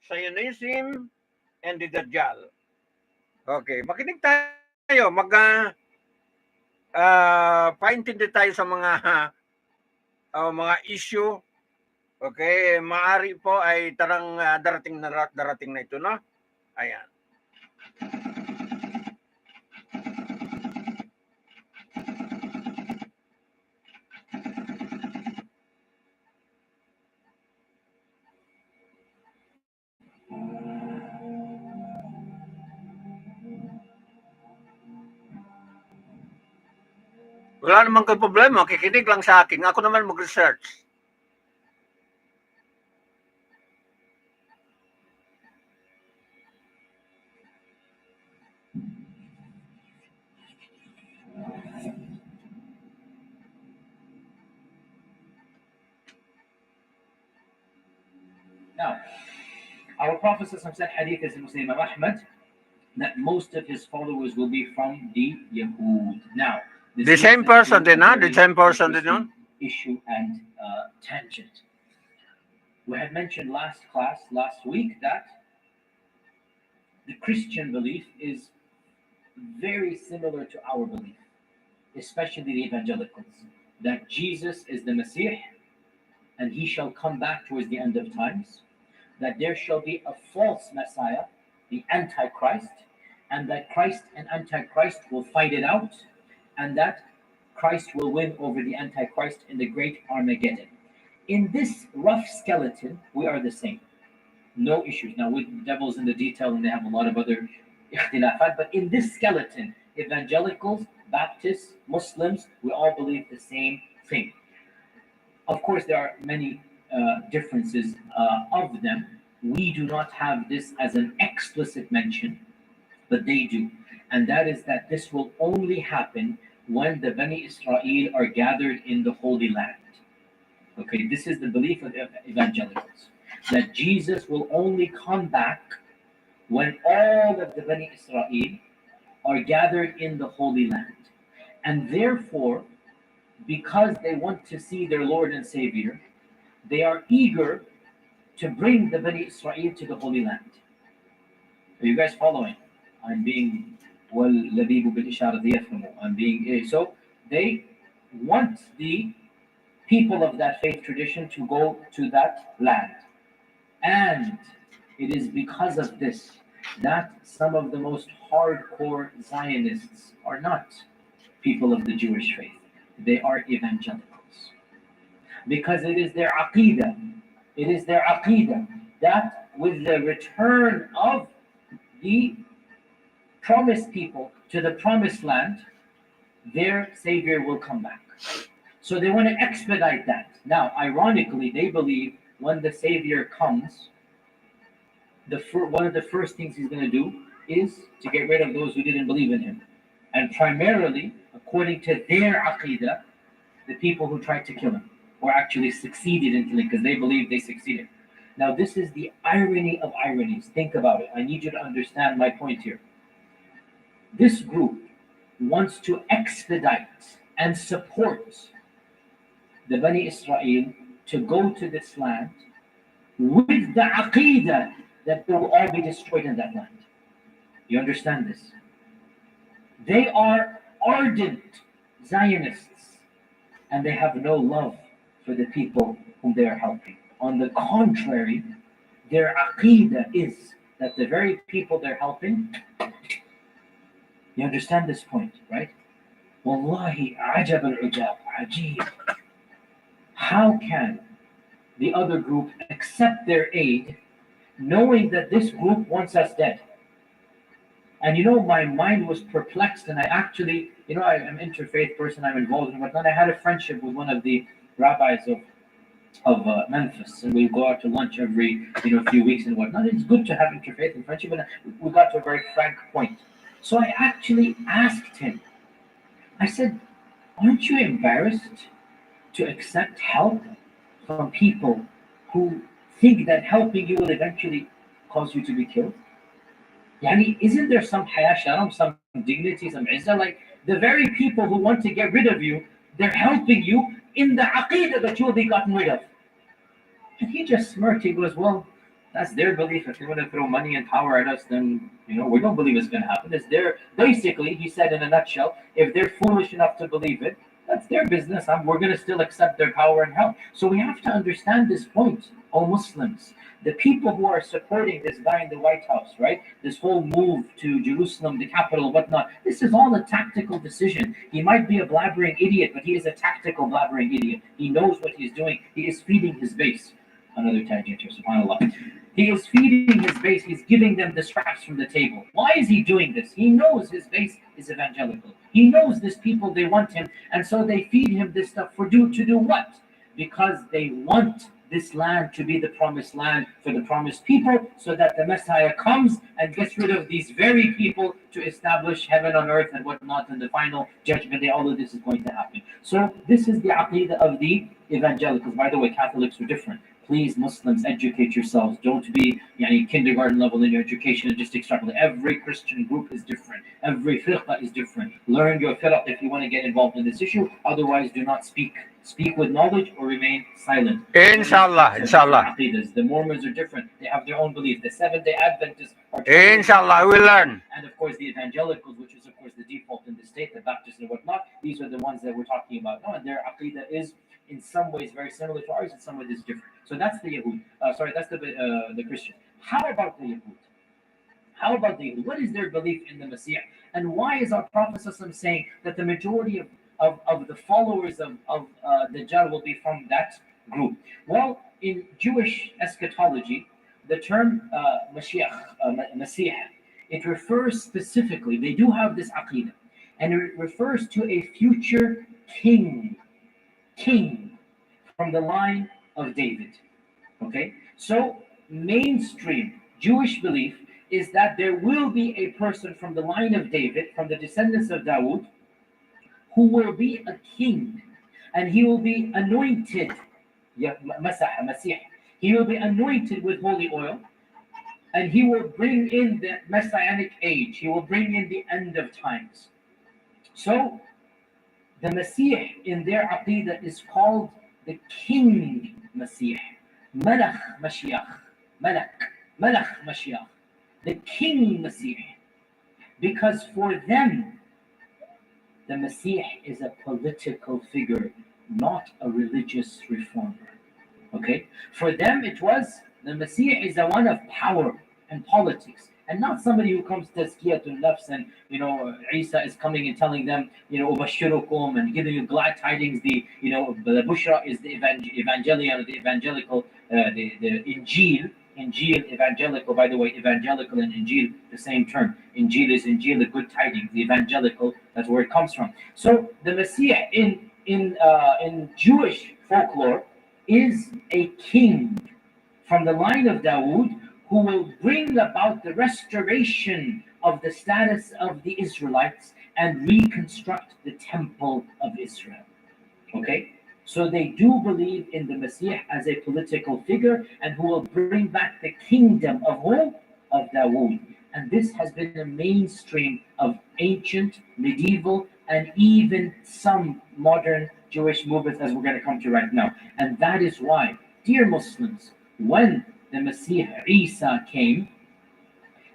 Zionism and the Dajjal. Okay, makinig tayo, paintindi tayo sa mga issue. Okay, maari po ay tarang darating na ito, no? Ayan. Wala namang problema, kikinig lang sa akin. Ako naman mag-research. Now, our Prophet said, hadith is in Muslim Ahmad, that most of his followers will be from the Yahud. Now, this The is same person din, ha? very The same person din yun? interesting issue and tangent. We had mentioned last week, that the Christian belief is very similar to our belief, especially the evangelicals, that Jesus is the Messiah and he shall come back towards the end of times, that there shall be a false Messiah, the Antichrist, and that Christ and Antichrist will fight it out, and that Christ will win over the Antichrist in the great Armageddon. In this rough skeleton, we are the same. No issues. Now, with devils in the detail, and they have a lot of other ikhtilafat, but in this skeleton, evangelicals, Baptists, Muslims, we all believe the same thing. Of course, there are many differences of them. We do not have this as an explicit mention, but they do. And that is that this will only happen when the Bani Israel are gathered in the Holy Land. Okay, this is the belief of evangelicals, that Jesus will only come back when all of the Bani Israel are gathered in the Holy Land. And therefore, because they want to see their Lord and Savior, they are eager to bring the Bani Israel to the Holy Land. Are you guys following? I'm being I'm being so they want the people of that faith tradition to go to that land. And it is because of this that some of the most hardcore Zionists are not people of the Jewish faith. They are evangelicals. Because it is their aqidah. It is their aqidah that with the return of the promised people to the promised land, their Savior will come back. So they want to expedite that. Now, ironically, they believe when the Savior comes, one of the first things he's going to do is to get rid of those who didn't believe in him. And primarily, according to their aqidah, the people who tried to kill him, or actually succeeded in killing, because they believe they succeeded. Now, this is the irony of ironies. Think about it. I need you to understand my point here. This group wants to expedite and support the Bani Israel to go to this land with the aqidah that they will all be destroyed in that land. You understand this? They are ardent Zionists, and they have no love for the people whom they are helping. On the contrary, their aqidah is that the very people they're helping, you understand this point, right? Wallahi, ajab al-ujab, ajib. How can the other group accept their aid knowing that this group wants us dead? And my mind was perplexed, and I actually, I'm an interfaith person, I'm involved in whatnot. I had a friendship with one of the rabbis of Memphis, and we go out to lunch every few weeks and whatnot. It's good to have interfaith and friendship, and we got to a very frank point. So I actually asked him, I said, aren't you embarrassed to accept help from people who think that helping you will eventually cause you to be killed? Yani, isn't there some haya sharam, some dignity, some izzah? Like the very people who want to get rid of you, they're helping you in the aqidah that you will be gotten rid of. And he just smirked. He goes, well, that's their belief. If they want to throw money and power at us, then we don't believe it's going to happen. It's their, basically, he said in a nutshell, if they're foolish enough to believe it, that's their business. We're going to still accept their power and help. So we have to understand this point, O Muslims. The people who are supporting this guy in the White House, right? This whole move to Jerusalem, the capital, whatnot. This is all a tactical decision. He might be a blabbering idiot, but he is a tactical blabbering idiot. He knows what he's doing. He is feeding his base. Another tangent here, subhanAllah. He is feeding his base. He's giving them the scraps from the table. Why is he doing this? He knows his base is evangelical. He knows these people, they want him, and so they feed him this stuff to do what? Because they want this land to be the promised land for the promised people, so that the Messiah comes and gets rid of these very people to establish heaven on earth and whatnot in the final judgment day. All of this is going to happen. So this is the aqidah of the evangelicals. By the way, Catholics are different. Please, Muslims, educate yourselves. Don't be kindergarten level in your education and just extrapolate. Every Christian group is different. Every firqa is different. Learn your firq if you want to get involved in this issue. Otherwise, do not speak. Speak with knowledge or remain silent. Inshallah, inshallah. The Mormons are different. They have their own belief. The Seventh-day Adventists are different. Inshallah, we'll learn. And of course, the evangelicals, which is of course the default in the state, the Baptists and whatnot, these are the ones that we're talking about now, and their aqidah is in some ways very similar to ours, in some ways it's different. So that's the Yahud. That's the Christians. How about the Yahud? How about the Yahud? What is their belief in the Messiah? And why is our Prophet ﷺ saying that the majority of the followers of Dajjal will be from that group? Well, in Jewish eschatology, the term Mashiach, it refers specifically, they do have this aqidah, and it refers to a future king from the line of David. Okay, so mainstream Jewish belief is that there will be a person from the line of David, from the descendants of Dawood, who will be a king, and he will be anointed, Masih. He will be anointed with holy oil, and he will bring in the messianic age. He will bring in the end of times. So the Masih in their aqidah is called the King Masih, Malach Mashiach, Malach Mashiach, the King Masih, because for them the Masih is a political figure, not a religious reformer. Okay, for them it was the Masih is the one of power and politics, and not somebody who comes to tazkiyatun nafs and Isa is coming and telling them ubashirukum and giving you glad tidings. The bushra is the evangelion or the evangelical, the Injil evangelical. By the way, evangelical and Injil the same term. Injil is Injil, the good tidings. The evangelical, that's where it comes from. So the Masih in Jewish folklore is a king from the line of Dawood, who will bring about the restoration of the status of the Israelites and reconstruct the temple of Israel. Okay? So they do believe in the Masih as a political figure, and who will bring back the kingdom of whom? Of Dawood. And this has been a mainstream of ancient, medieval, and even some modern Jewish movements, as we're going to come to right now. And that is why, dear Muslims, when the Masih Isa came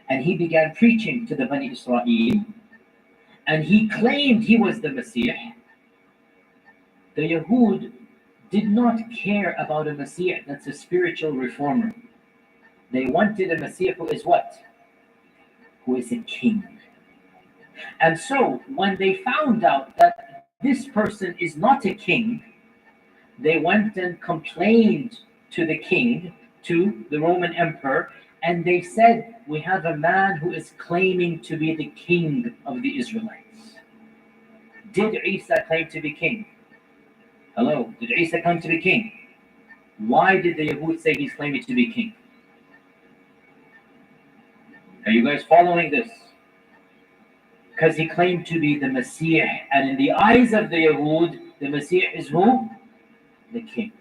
and he began preaching to the Bani Israel, and he claimed he was the Masih, the Yahud did not care about a Masih that's a spiritual reformer. They wanted a Masih who is what? Who is a king. And so when they found out that this person is not a king, they went and complained to the king, to the Roman emperor, and they said, we have a man who is claiming to be the king of the Israelites. Did Isa claim to be king? Hello, did Isa claim to be king? Why did the Yahud say he's claiming to be king? Are you guys following this? Because he claimed to be the Masih, and in the eyes of the Yahud, the Masih is who? The king.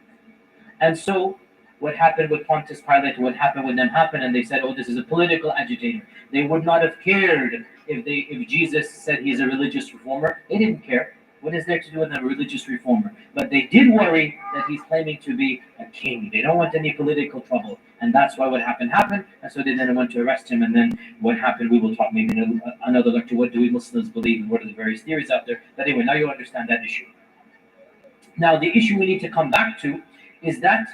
And so what happened with Pontius Pilate, what happened with them happened, and they said, oh, this is a political agitator. They would not have cared if Jesus said he's a religious reformer. They didn't care. What is there to do with a religious reformer? But they did worry that he's claiming to be a king. They don't want any political trouble. And that's why what happened. And so they then went to arrest him. And then what happened, we will talk maybe in another lecture. What do we Muslims believe, and what are the various theories out there? But anyway, now you understand that issue. Now, the issue we need to come back to is that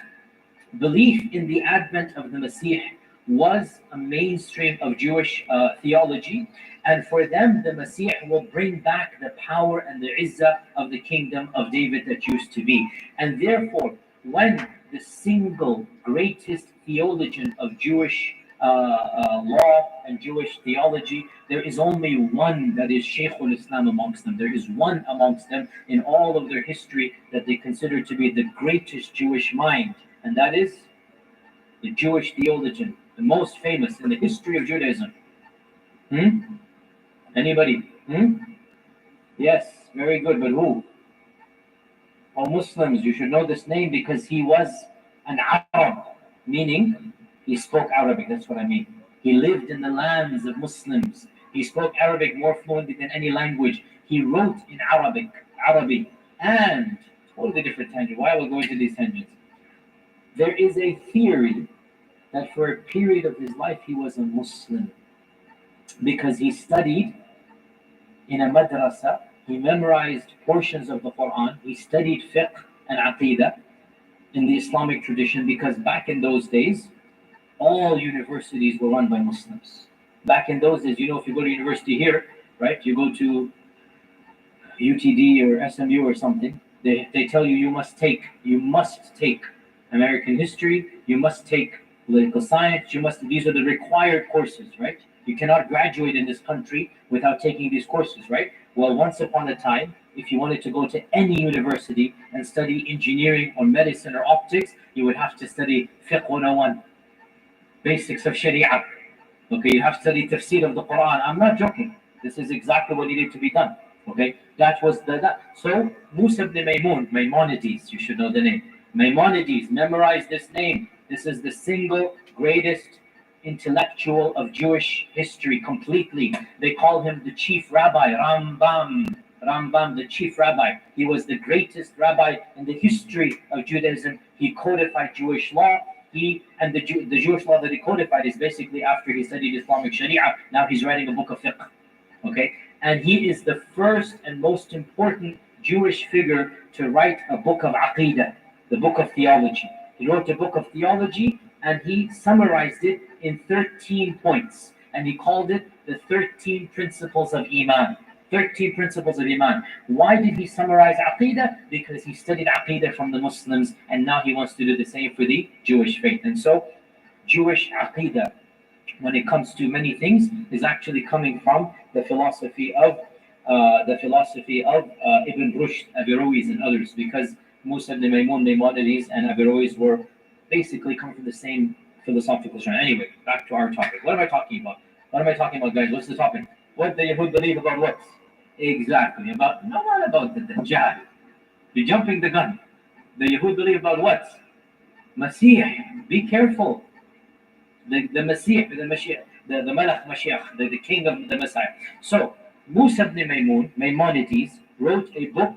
belief in the advent of the Masih was a mainstream of Jewish theology, and for them the Masih will bring back the power and the izzah of the kingdom of David that used to be. And therefore, when the single greatest theologian of Jewish law and Jewish theology, there is only one that is Shaykhul Islam amongst them. There is one amongst them in all of their history that they consider to be the greatest Jewish mind, and that is the Jewish theologian, the most famous in the history of Judaism. Anybody? Yes, very good, but who? Oh, Muslims, you should know this name because he was an Arab, meaning he spoke Arabic. That's what I mean. He lived in the lands of Muslims. He spoke Arabic more fluently than any language. He wrote in Arabic, and totally different tangent. Why will I go into these tangents? There is a theory that for a period of his life he was a Muslim because he studied in a madrasa. He memorized portions of the Quran. He studied fiqh and aqidah in the Islamic tradition because back in those days, all universities were run by Muslims. Back in those days, if you go to university here, right, you go to UTD or SMU or something, they tell you must take American history, you must take political science, these are the required courses, right? You cannot graduate in this country without taking these courses, right? Well, once upon a time, if you wanted to go to any university and study engineering or medicine or optics, you would have to study fiqh 101, basics of Sharia. Okay, you have to study tafsir of the Quran. I'm not joking. This is exactly what needed to be done. Okay, that was that. So Musa ibn Maimonides, you should know the name. Maimonides, memorize this name. This is the single greatest intellectual of Jewish history completely. They call him the chief rabbi, Rambam, the chief rabbi. He was the greatest rabbi in the history of Judaism. He codified Jewish law. The Jewish law that he codified is basically after he studied Islamic Sharia. Now he's writing a book of fiqh. Okay, and he is the first and most important Jewish figure to write a book of aqidah, the book of theology. He wrote a book of theology and he summarized it in 13 points, and he called it the 13 principles of Iman. 13 principles of Iman. Why did he summarize Aqidah? Because he studied Aqidah from the Muslims, and now he wants to do the same for the Jewish faith. And so, Jewish Aqidah, when it comes to many things, is actually coming from the philosophy of Ibn Rushd, Averroes, and others, because Musa ibn Maimonides and Averroes were basically come from the same philosophical strand. Anyway, back to our topic. What am I talking about? Guys? What's the topic? What the Yahud believe about what? Exactly. Not about the Dajjal. You're jumping the gun. The Yahud believe about what? Masih. Be careful. The Masih, the Malach Mashiach, the king of the Messiah. So, Musa ibn Maimonides wrote a book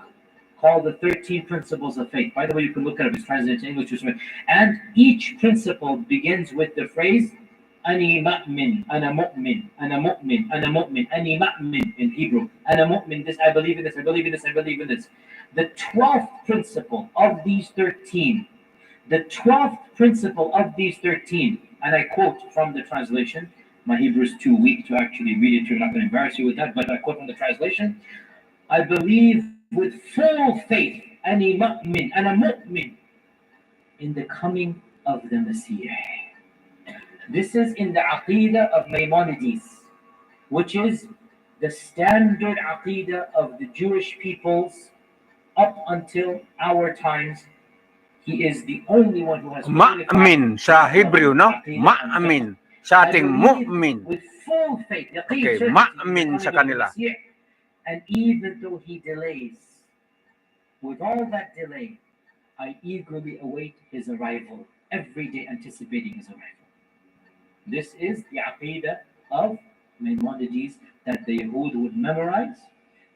called the 13 Principles of Faith. By the way, you can look it up. It's translated into English. And each principle begins with the phrase Ani ma'min, ana mu'min, ana mu'min, ana mu'min, ani ma'min in Hebrew. Ana mu'min, this, I believe in this, I believe in this, I believe in this. The 12th principle of these 13, and I quote from the translation, my Hebrew is too weak to actually read it, so I'm not going to embarrass you with that, but I quote from the translation, I believe with full faith, ani ma'min, ana mu'min, in the coming of the Messiah. This is in the Aqidah of Maimonides, which is the standard Aqidah of the Jewish peoples up until our times. He is the only one who has Ma'min sa Hebrew, no? Ma'min. Sa ating mu'min. With full faith. Okay, ma'min sa kanila. And even though he delays, with all that delay, I eagerly await his arrival, every day anticipating his arrival. This is the Aqidah of Maimonides that the Yahud would memorize,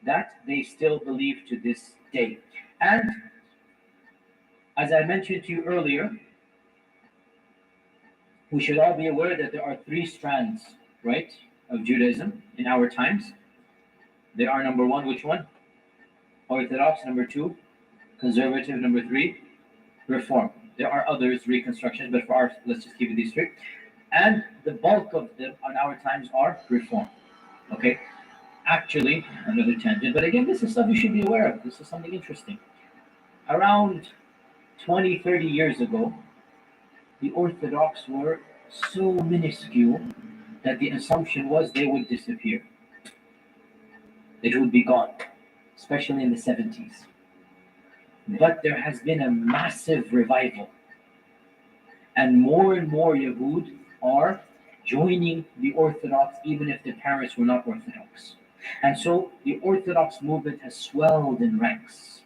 that they still believe to this day. And as I mentioned to you earlier, we should all be aware that there are three strands, right, of Judaism in our times. They are number one, which one? Orthodox. Number two, conservative. Number three, Reform. There are others, reconstructions, but for ours, let's just keep it these three. And the bulk of them on our times are Reform. Okay? Actually, another tangent, but again, this is stuff you should be aware of. This is something interesting. Around 20, 30 years ago, the Orthodox were so minuscule that the assumption was they would disappear. It would be gone, especially in the 70s. But there has been a massive revival And more Yahud are joining the Orthodox, even if their parents were not Orthodox. And so the Orthodox movement has swelled in ranks.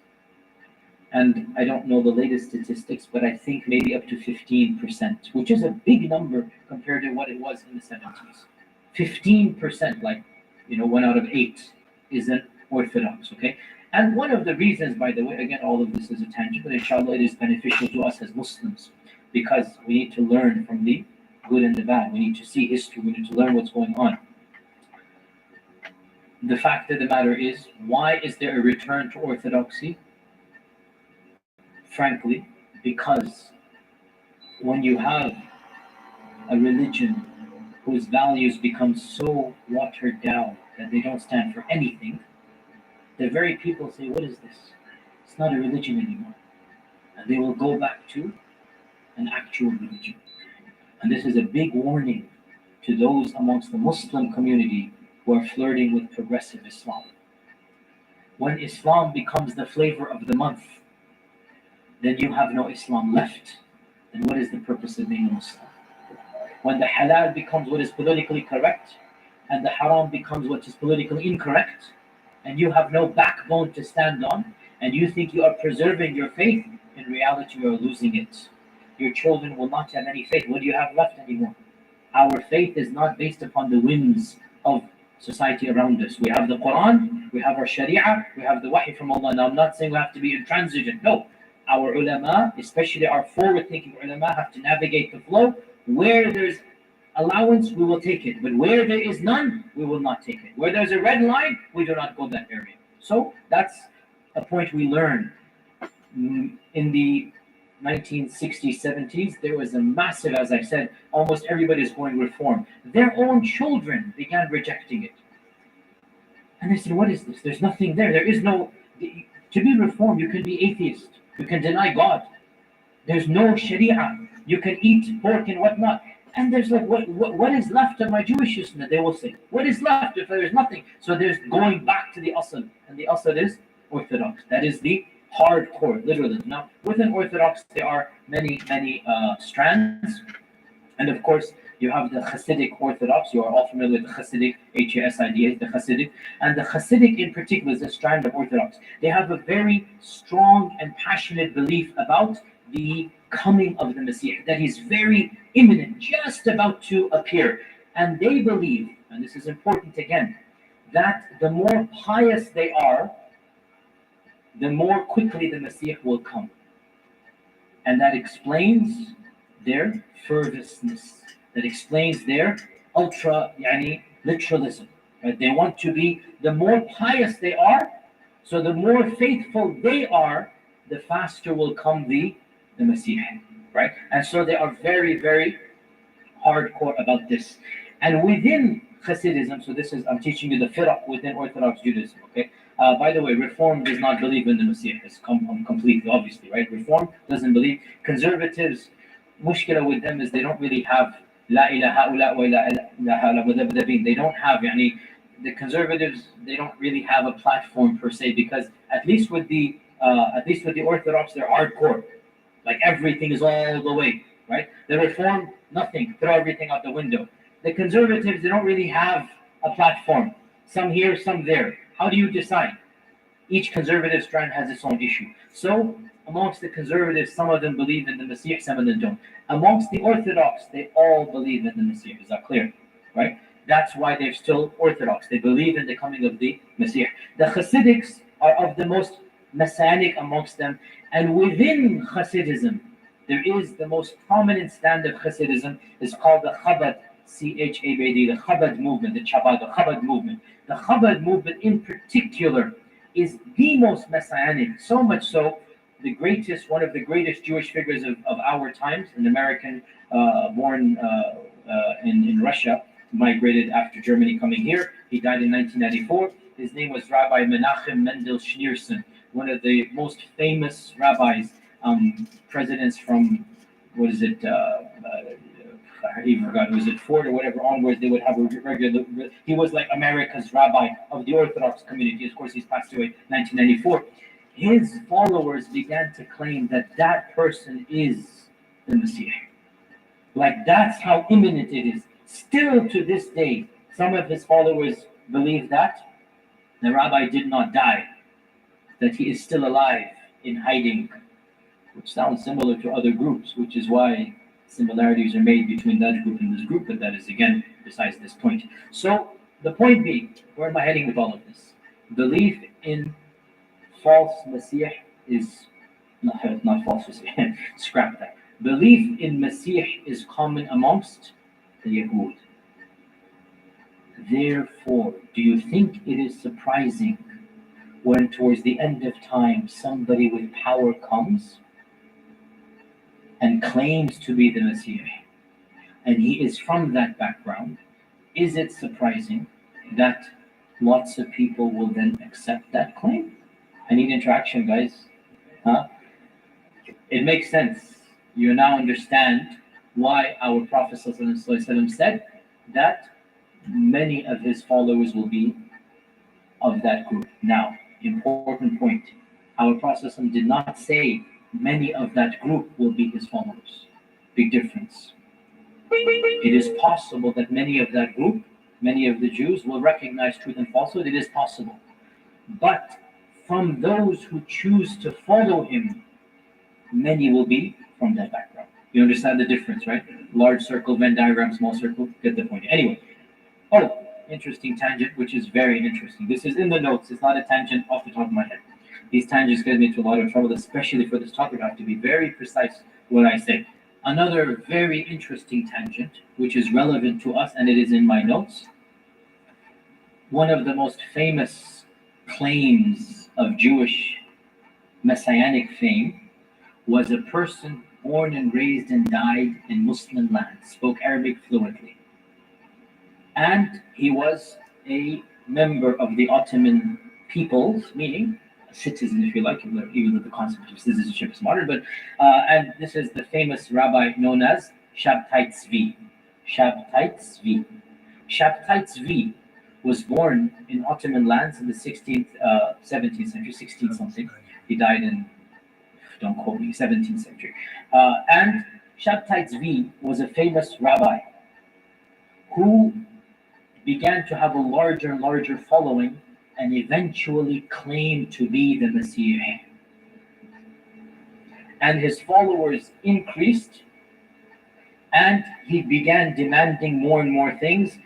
And I don't know the latest statistics, but I think maybe up to 15%, which is a big number compared to what it was in the 70s. 15%, like, 1 out of 8 isn't Orthodox, okay? And one of the reasons, by the way, again, all of this is a tangent, but inshallah, it is beneficial to us as Muslims because we need to learn from the good and the bad. We need to see history. We need to learn what's going on. The fact of the matter is, why is there a return to orthodoxy? Frankly, because when you have a religion whose values become so watered down that they don't stand for anything, the very people say, what is this? It's not a religion anymore. And they will go back to an actual religion. And this is a big warning to those amongst the Muslim community who are flirting with progressive Islam. When Islam becomes the flavor of the month, then you have no Islam left. Then what is the purpose of being a Muslim? When the halal becomes what is politically correct, and the haram becomes what is politically incorrect, and you have no backbone to stand on, and you think you are preserving your faith, in reality you are losing it. Your children will not have any faith. What do you have left anymore? Our faith is not based upon the whims of society around us. We have the Quran, we have our Sharia, we have the Wahy from Allah. Now I'm not saying we have to be intransigent. No. Our ulama, especially our forward-thinking ulama, have to navigate the flow. Where there's allowance, we will take it. But where there is none, we will not take it. Where there's a red line, we do not go that area. So that's a point we learned. In the 1960s, 70s, there was a massive, as I said, almost everybody's going reform. Their own children began rejecting it. And they said, what is this? There's nothing there. There is no, to be reformed, you can be atheist. You can deny God. There's no Sharia. You can eat pork and whatnot. And there's like, what is left of my Jewishness? They will say, what is left if there's nothing? So there's going back to the asl. And the asl is Orthodox. That is the hardcore, literally. Now, within Orthodox, there are many strands. And of course, you have the Hasidic Orthodox. You are all familiar with the Hasidic, H-A-S-I-D-A, the Hasidic. And the Hasidic in particular is a strand of Orthodox. They have a very strong and passionate belief about the coming of the Messiah, that he's very imminent, just about to appear. And they believe, and this is important again, that the more pious they are, the more quickly the Messiah will come. And that explains their fervousness. That explains their literalism. Right? They want to be, the more pious they are, so the more faithful they are, the faster will come the Messiah. Right? And so they are very, very hardcore about this. And within Hasidism, so this is, I'm teaching you the firaq within Orthodox Judaism, okay? By the way, Reform does not believe in the Messiah. It's completely, obviously, right? Reform doesn't believe. Conservatives, mushkila with them is they don't really have La ilaha illa wa la ilaha illa. They don't have, the conservatives, they don't really have a platform per se, because at least with the Orthodox, they're hardcore. Like everything is all the way, right? The Reform, nothing, throw everything out the window. The conservatives, they don't really have a platform. Some here, some there. How do you decide? Each conservative strand has its own issue. So amongst the conservatives, some of them believe in the Messiah, some of them don't. Amongst the Orthodox, they all believe in the Messiah. Is that clear? Right? That's why they're still Orthodox. They believe in the coming of the Messiah. The Hasidics are of the most messianic amongst them. And within Hasidism, there is the most prominent stand of Hasidism is called the Chabad, C-H-A-B-D, the Chabad movement, the Chabad, the Chabad movement. The Chabad movement in particular is the most messianic, so much so, one of the greatest Jewish figures of our times, an American born in Russia, migrated after Germany coming here. He died in 1994. His name was Rabbi Menachem Mendel Schneerson, one of the most famous rabbis, presidents from, I even forgot, was it Ford or whatever onwards, they would have a regular, he was like America's rabbi of the Orthodox community. Of course, he's passed away in 1994. His followers began to claim that that person is the Messiah. Like that's how imminent it is. Still to this day, some of his followers believe that the rabbi did not die, that he is still alive in hiding, which sounds similar to other groups, which is why similarities are made between that group and this group, but that is again besides this point. So the point being, where am I heading with all of this? Belief in false Messiah is not false Messiah, scrap that. Belief in Messiah is common amongst the Yahud. Therefore, do you think it is surprising when towards the end of time somebody with power comes and claims to be the Messiah, and he is from that background? Is it surprising that lots of people will then accept that claim? I need interaction, guys. Huh? It makes sense. You now understand why our Prophet ﷺ said that many of his followers will be of that group. Now, important point. Our Prophet ﷺ did not say many of that group will be his followers. Big difference. It is possible that many of that group, many of the Jews, will recognize truth and falsehood. It is possible. But from those who choose to follow him, many will be from that background. You understand the difference, right? Large circle, Venn diagram, small circle, get the point. Anyway, interesting tangent, which is very interesting. This is in the notes. It's not a tangent off the top of my head. These tangents get me into a lot of trouble, especially for this topic. I have to be very precise when I say. Another very interesting tangent, which is relevant to us, and it is in my notes. One of the most famous claims of Jewish messianic fame was a person born and raised and died in Muslim lands, spoke Arabic fluently. And he was a member of the Ottoman peoples, meaning a citizen, if you like, even though the concept of citizenship is modern. But and this is the famous rabbi known as Shabtai Tzvi. Shabtai Tzvi. Shabtai Tzvi was born in Ottoman lands in the 16th, 17th century, 16 something. He died in, don't quote me, 17th century. And Shabtai Tzvi was a famous rabbi who began to have a larger and larger following and eventually claimed to be the Messiah. And his followers increased, and he began demanding more and more things.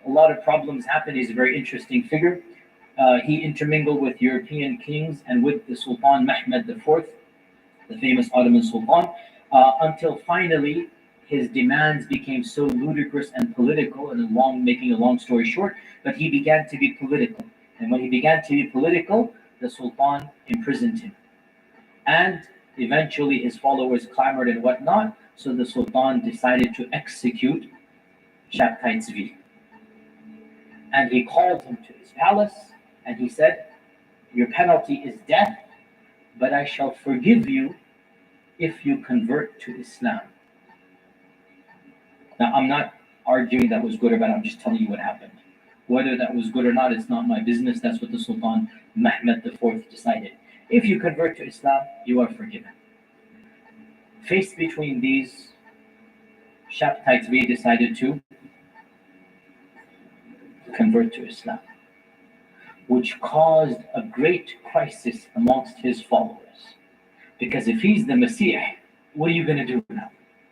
A lot of problems happened. He's a very interesting figure. He intermingled with European kings and with the Sultan Mehmed IV, the famous Ottoman Sultan, until finally his demands became so ludicrous and political, and making a long story short, but he began to be political. And when he began to be political, the Sultan imprisoned him. And eventually his followers clamored and whatnot, so the Sultan decided to execute Shabtai Tzvi. And he called him to his palace, and he said, "Your penalty is death, but I shall forgive you if you convert to Islam." Now, I'm not arguing that was good or bad, I'm just telling you what happened. Whether that was good or not, it's not my business. That's what the Sultan Mehmed IV decided. If you convert to Islam, you are forgiven. Faced between these, Shabtai Tzvi decided to convert to Islam, which caused a great crisis amongst his followers. Because if he's the Messiah, what are you going to do now,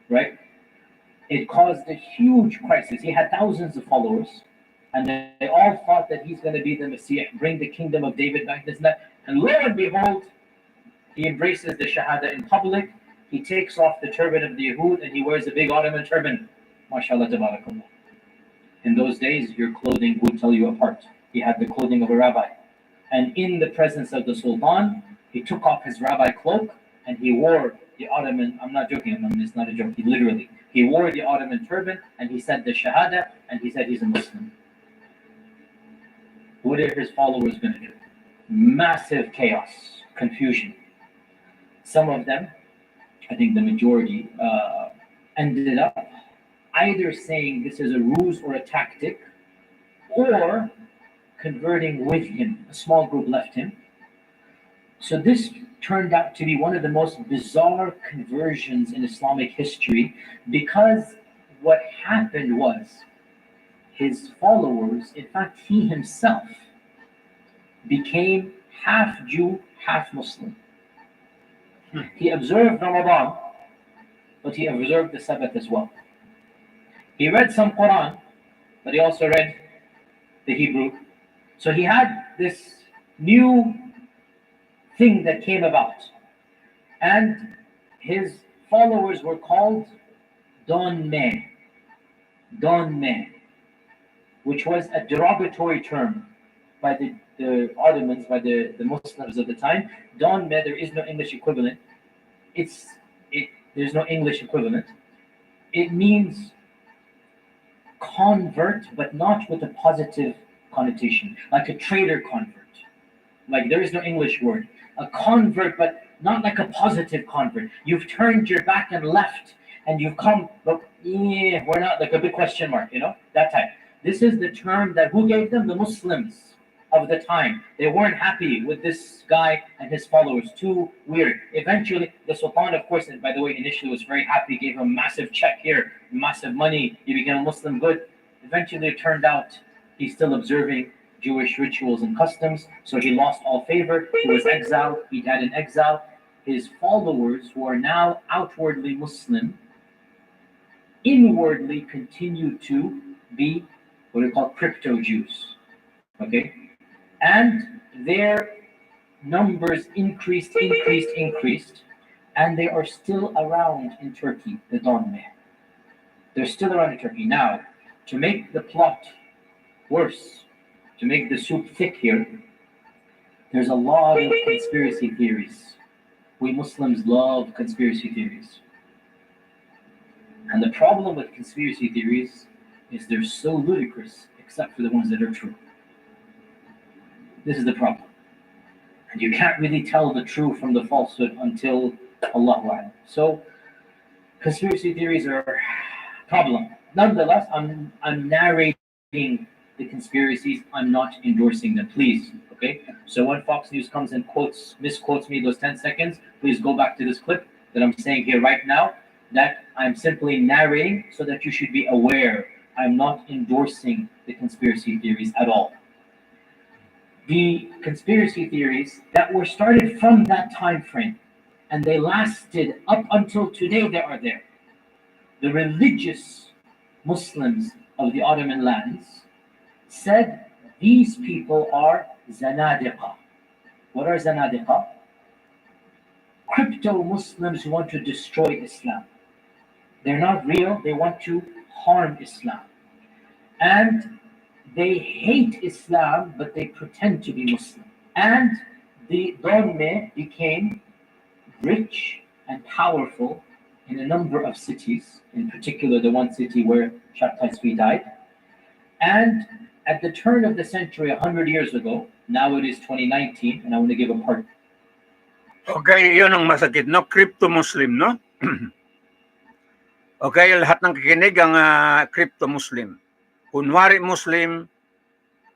right? It caused a huge crisis. He had thousands of followers, and they all thought that he's going to be the Messiah, bring the kingdom of David back, this and that. And lo and behold, he embraces the Shahada in public. He takes off the turban of the Yahud, and he wears a big Ottoman turban. MashaAllah, tabarakallah. In those days, your clothing would tell you apart. He had the clothing of a rabbi. And in the presence of the Sultan, he took off his rabbi cloak, and he wore the Ottoman, I'm not joking, it's not a joke, he wore the Ottoman turban, and he said the Shahada, and he said he's a Muslim. What are his followers going to do? Massive chaos, confusion. Some of them, I think the majority, ended up either saying this is a ruse or a tactic, or converting with him. A small group left him. So this turned out to be one of the most bizarre conversions in Islamic history, because what happened was his followers, in fact, he himself, became half Jew, half Muslim. He observed Ramadan, but he observed the Sabbath as well. He read some Quran, but he also read the Hebrew. So he had this new thing that came about. And his followers were called Donme, which was a derogatory term by the Ottomans, by the Muslims of the time. Donme, there is no English equivalent. There's no English equivalent. It means convert, but not with a positive connotation, like a traitor convert. Like, there is no English word. A convert, but not like a positive convert. You've turned your back and left, and you've come, look, yeah, we're not, like a big question mark, that type. This is the term that who gave them? The Muslims of the time. They weren't happy with this guy and his followers. Too weird. Eventually, the Sultan, of course, and by the way, initially was very happy, gave him a massive check here, massive money, he became a Muslim, good. Eventually, it turned out he's still observing Jewish rituals and customs, so he lost all favor. He was exiled, he died in exile. His followers, who are now outwardly Muslim, inwardly continue to be what we call crypto Jews. Okay? And their numbers increased, and they are still around in Turkey, the Donme. They're still around in Turkey. Now, to make the plot worse, to make the soup thick here, there's a lot of conspiracy theories. We Muslims love conspiracy theories. And the problem with conspiracy theories is they're so ludicrous, except for the ones that are true. This is the problem. And you can't really tell the true from the falsehood until Allahu A'lam. So, conspiracy theories are a problem. Nonetheless, I'm narrating the conspiracies. I'm not endorsing them, please. Okay? So when Fox News comes and misquotes me those 10 seconds, please go back to this clip that I'm saying here right now, that I'm simply narrating so that you should be aware. I'm not endorsing the conspiracy theories at all. The conspiracy theories that were started from that time frame, and they lasted up until today, they are there. The religious Muslims of the Ottoman lands said these people are Zanadiqa. What are Zanadiqa? Crypto Muslims who want to destroy Islam. They're not real, they want to harm Islam. And they hate Islam, but they pretend to be Muslim. And the Donme became rich and powerful in a number of cities, in particular the one city where Shahtaspi died. And at the turn of the century, 100 years ago, now it is 2019, and I want to give a part. Okay, yun ang masakit, no? Crypto-Muslim, no? Okay, lahat ng kikinig ang crypto-Muslim. Kunwari Muslim,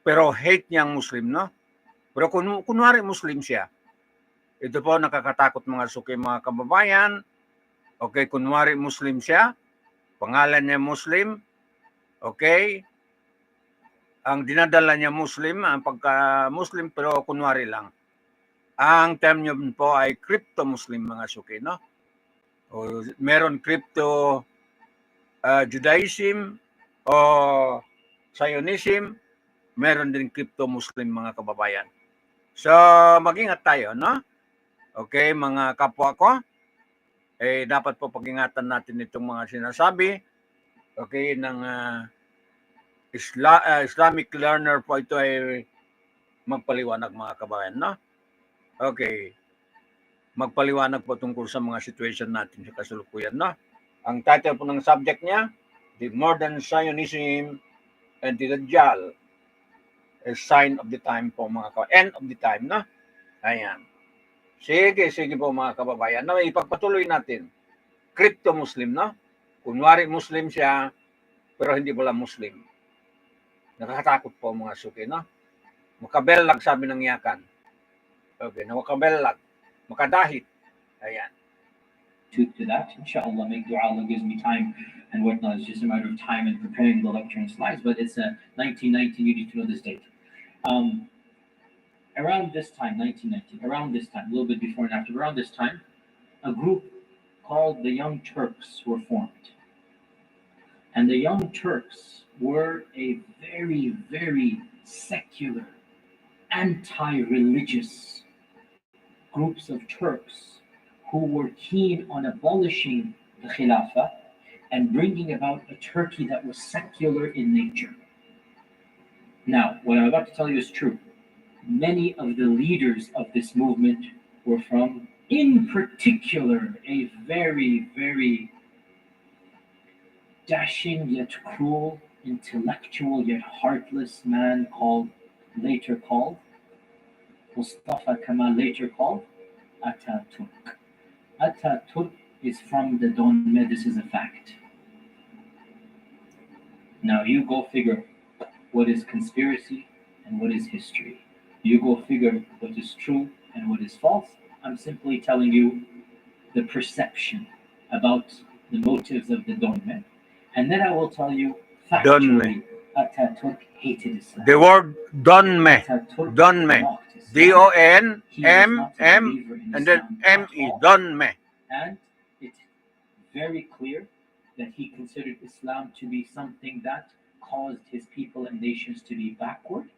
pero hate niyang Muslim, no? Pero kunwari Muslim siya. Ito po nakakatakot mga suki, mga kababayan. Okay, kunwari Muslim siya, pangalan niya Muslim, okay? Ang dinadala niya Muslim, ang pagka-Muslim, pero kunwari lang. Ang term niyo po ay crypto-Muslim mga suki, no? O, meron crypto Judaism o Zionism, meron din crypto-Muslim mga kababayan. So, mag-ingat tayo, no? Okay, mga kapwa ko, dapat po pag-ingatan natin itong mga sinasabi, okay, ng Islamic learner po ito ay magpaliwanag mga kababayan, no? Okay, magpaliwanag po tungkol sa mga situation natin sa kasalukuyan, no? Ang title po ng subject niya, The Modern Zionism and the Dajjal, a sign of the time po mga kababayan. End of the time, no? Ayan. Sige po mga kababayan. No, ipagpatuloy natin. Crypto-Muslim, no? Kunwari Muslim siya, pero hindi pala Muslim. Nakakatakot po mga suki, no? Makabelag, sabi ng yakan. Okay, nakakabelag. makadahit. Ayan. to that. Inshallah, make dua. Allah gives me time and whatnot. It's just a matter of time and preparing the lecture and slides. But it's a 1919. You need to know this date. Um, Around this time, 1919. Around this time, a little bit before and after. Around this time, a group called the Young Turks were formed, and the Young Turks were a very, very secular, anti-religious groups of Turks who were keen on abolishing the Khilafah and bringing about a Turkey that was secular in nature. Now, what I'm about to tell you is true. Many of the leaders of this movement were from, in particular, a very, very dashing yet cruel, intellectual yet heartless man later called, Mustafa Kemal, later called Ataturk. Ataturk is from the Donme, this is a fact. Now you go figure what is conspiracy and what is history. You go figure what is true and what is false. I'm simply telling you the perception about the motives of the Donme. And then I will tell you factually, Ataturk hated Islam. The word Donme. Ataturk Donme. mocked Islam. He was not a believer in and then Islam at M-E. all. Donme. And it's very clear that he considered Islam to be something that caused his people and nations to be backward.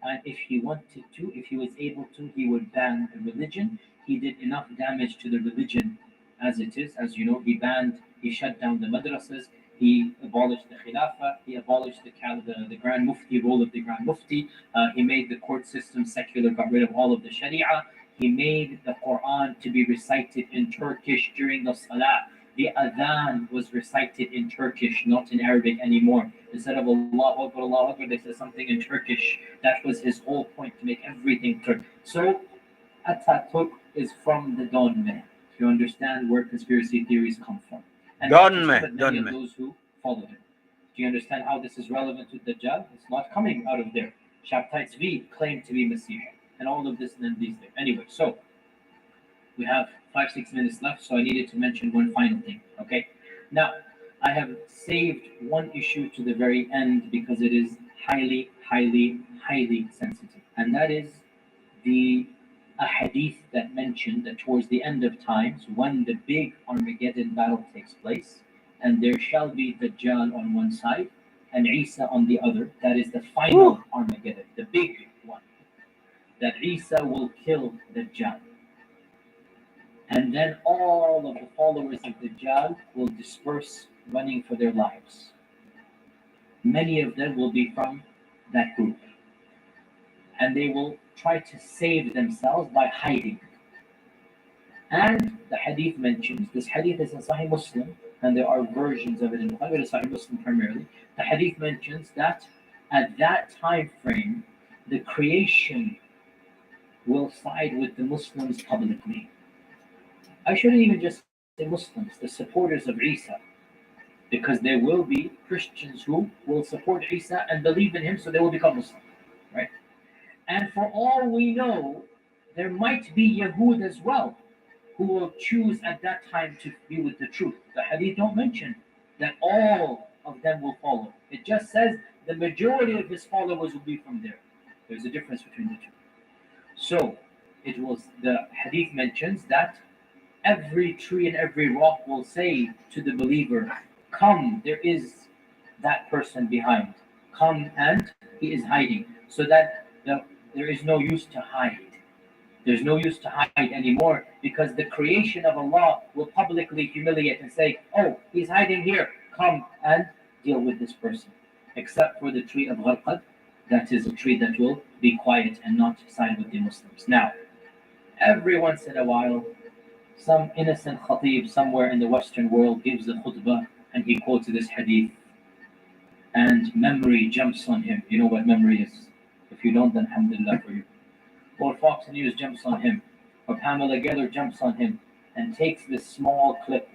And if he wanted to, if he was able to, he would ban the religion. He did enough damage to the religion as it is. As you know, he shut down the madrasas, he abolished the Khilafah, he abolished the Grand Mufti, role of the Grand Mufti. He made the court system secular, got rid of all of the Sharia. He made the Quran to be recited in Turkish during the Salah. The Adhan was recited in Turkish, not in Arabic anymore. Instead of Allah Akbar, they said something in Turkish. That was his whole point, to make everything Turkish. So Ataturk is from the Donme. If you understand where conspiracy theories come from. And many of those who follow him. Do you understand how this is relevant to Dajjal? It's not coming out of there. Shabtai Tzvi claimed to be Messiah. And all of this and then these things. Anyway, so we have 5-6 minutes left, so I needed to mention one final thing. Okay. Now, I have saved one issue to the very end because it is highly, highly, highly sensitive. And that is a hadith that mentioned that towards the end of times, when the big Armageddon battle takes place, and there shall be Dajjal on one side and Isa on the other, that is the final Armageddon, the big one, that Isa will kill Dajjal. And then all of the followers of Dajjal will disperse running for their lives. Many of them will be from that group. And they will try to save themselves by hiding. And the hadith mentions, this hadith is in Sahih Muslim, and there are versions of it in Bukhari, but Sahih Muslim primarily. The hadith mentions that at that time frame, the creation will side with the Muslims publicly. I shouldn't even just say Muslims, the supporters of Isa, because there will be Christians who will support Isa and believe in him, so they will become Muslim, right? And for all we know, there might be Yahud as well, who will choose at that time to be with the truth. The hadith don't mention that all of them will follow. It just says the majority of his followers will be from there. There's a difference between the two. So the hadith mentions that every tree and every rock will say to the believer, come, there is that person behind. Come, and he is hiding. So that there is no use to hide. There's no use to hide anymore, because the creation of Allah will publicly humiliate and say, oh, he's hiding here. Come and deal with this person. Except for the tree of Gharqad, that is a tree that will be quiet and not side with the Muslims. Now, every once in a while, some innocent khatib somewhere in the Western world gives a khutbah and he quotes this hadith, and memory jumps on him. You know what memory is? If you don't, then alhamdulillah for you. Or Fox News jumps on him, or Pamela Geller jumps on him and takes this small clip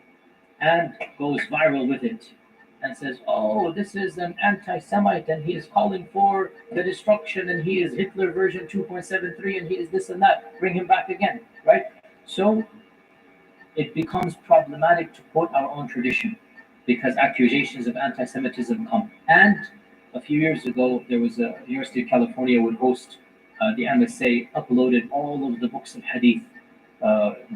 and goes viral with it and says, oh, this is an anti-Semite and he is calling for the destruction and he is Hitler version 2.73 and he is this and that. Bring him back again, right? So it becomes problematic to quote our own tradition because accusations of anti-Semitism come. And a few years ago, there was a University of California would host the MSA uploaded all of the books of Hadith.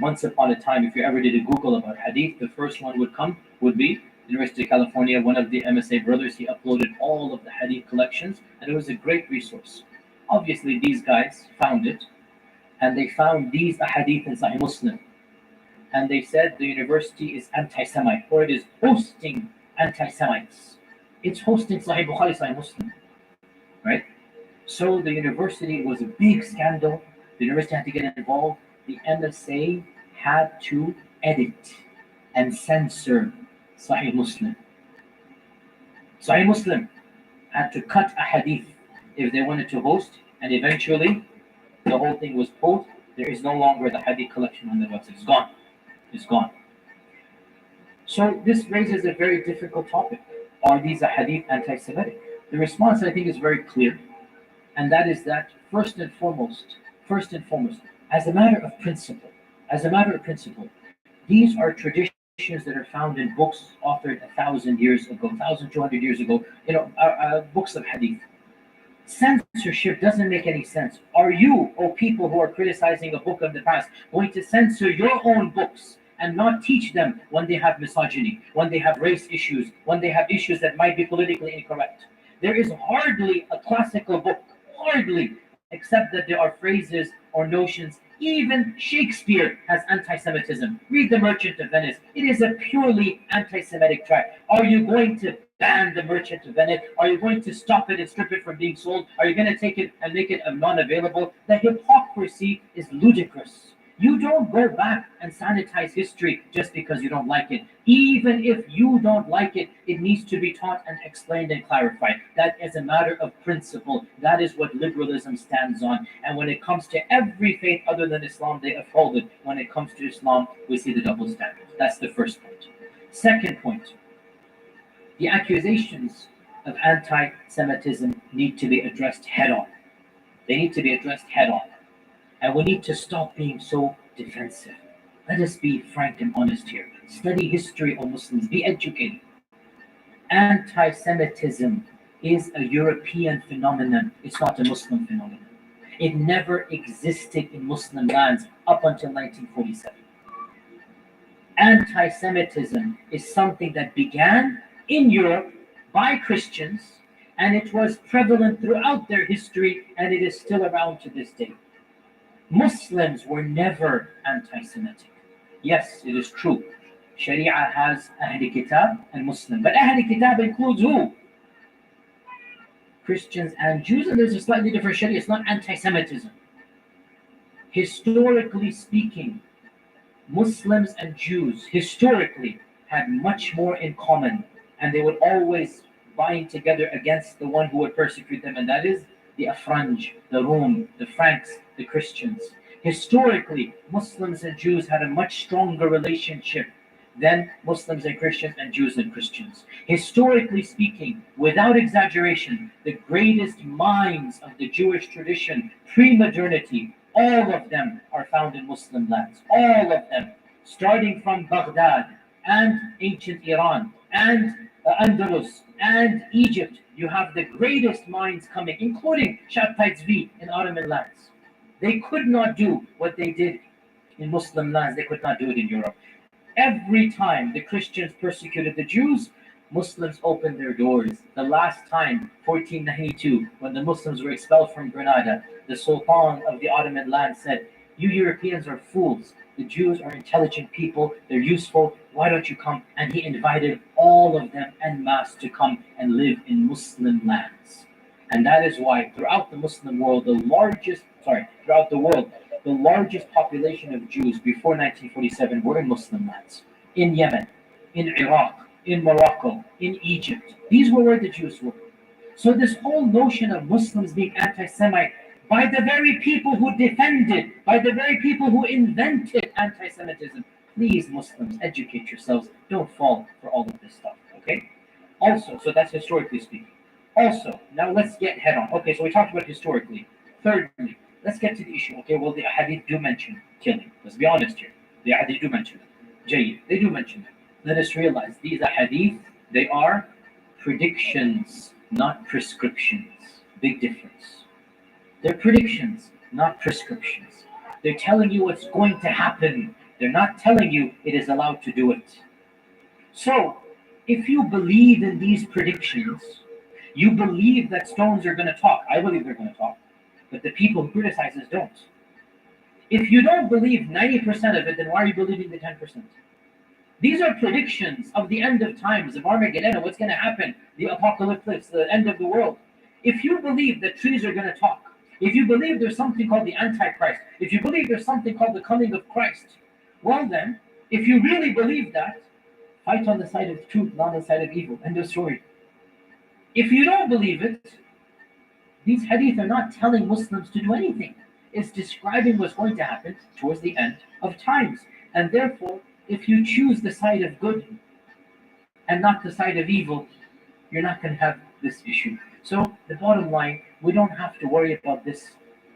Once upon a time, if you ever did a Google about Hadith, the first one would be University of California. One of the MSA brothers, he uploaded all of the Hadith collections, and it was a great resource. Obviously, these guys found it, and they found these Hadith in Sahih Muslim, and they said the university is anti-Semite, or it is hosting anti-Semites. It's hosting Sahih Bukhari, Sahih Muslim, right? So the university was a big scandal. The university had to get involved. The MSA had to edit and censor Sahih Muslim. Sahih Muslim had to cut a hadith if they wanted to host, and eventually the whole thing was pulled. There is no longer the hadith collection on the website. It's gone. It's gone. So this raises a very difficult topic. Are these hadith anti-Semitic? The response, I think, is very clear. And that is that first and foremost, as a matter of principle, these are traditions that are found in books authored 1,000 years ago, 1,200 years ago, books of hadith. Censorship doesn't make any sense. Are you, people who are criticizing a book of the past, going to censor your own books and not teach them when they have misogyny, when they have race issues, when they have issues that might be politically incorrect? There is hardly a classical book, except that there are phrases or notions. Even Shakespeare has anti-Semitism. Read The Merchant of Venice. It is a purely anti-Semitic tract. Are you going to ban The Merchant of Venice? Are you going to stop it and strip it from being sold? Are you going to take it and make it non-available? The hypocrisy is ludicrous. You don't go back and sanitize history just because you don't like it. Even if you don't like it, it needs to be taught and explained and clarified. That is a matter of principle. That is what liberalism stands on. And when it comes to every faith other than Islam, they uphold it. When it comes to Islam, we see the double standard. That's the first point. Second point, the accusations of anti-Semitism need to be addressed head on. They need to be addressed head on. And we need to stop being so defensive. Let us be frank and honest here. Study history of Muslims. Be educated. Anti-Semitism is a European phenomenon. It's not a Muslim phenomenon. It never existed in Muslim lands up until 1947. Anti-Semitism is something that began in Europe by Christians, and it was prevalent throughout their history, and it is still around to this day. Muslims were never anti-Semitic. Yes, it is true. Sharia has Ahl Kitab and Muslim. But Ahl Kitab includes who? Christians and Jews, and there's a slightly different Sharia. It's not anti-Semitism. Historically speaking, Muslims and Jews historically had much more in common, and they would always bind together against the one who would persecute them, and that is the Afranj, the Rum, the Franks, the Christians. Historically, Muslims and Jews had a much stronger relationship than Muslims and Christians and Jews and Christians. Historically speaking, without exaggeration, the greatest minds of the Jewish tradition, pre-modernity, all of them are found in Muslim lands. All of them, starting from Baghdad and ancient Iran and Andalus and Egypt. You have the greatest minds coming, including Shabtai Tzvi in Ottoman lands. They could not do what they did in Muslim lands. They could not do it in Europe. Every time the Christians persecuted the Jews, Muslims opened their doors. The last time, 1492, when the Muslims were expelled from Granada, the Sultan of the Ottoman land said, "You Europeans are fools. The Jews are intelligent people. They're useful. Why don't you come?" And he invited all of them en masse to come and live in Muslim lands. And that is why throughout the Muslim world, throughout the world, the largest population of Jews before 1947 were in Muslim lands. In Yemen, in Iraq, in Morocco, in Egypt. These were where the Jews were. So this whole notion of Muslims being anti-Semite, by the very people who defended, by the very people who invented anti-Semitism. Please, Muslims, educate yourselves. Don't fall for all of this stuff, okay? Also, so that's historically speaking. Also, now let's get head on. Okay, so we talked about historically. Thirdly, let's get to the issue. Okay, well, the hadith do mention killing. Let's be honest here. They do mention it. Jayyid, they do mention it. Let us realize these ahadith, they are predictions, not prescriptions. Big difference. They're predictions, not prescriptions. They're telling you what's going to happen. They're not telling you it is allowed to do it. So, if you believe in these predictions, you believe that stones are going to talk. I believe they're going to talk. But the people who criticize us don't. If you don't believe 90% of it, then why are you believing the 10%? These are predictions of the end of times, of Armageddon, what's going to happen, the apocalypse, the end of the world. If you believe that trees are going to talk, if you believe there's something called the Antichrist, if you believe there's something called the coming of Christ, well then, if you really believe that, fight on the side of truth, not on the side of evil. End of story. If you don't believe it, these hadith are not telling Muslims to do anything. It's describing what's going to happen towards the end of times. And therefore, if you choose the side of good and not the side of evil, you're not going to have this issue. So the bottom line, we don't have to worry about this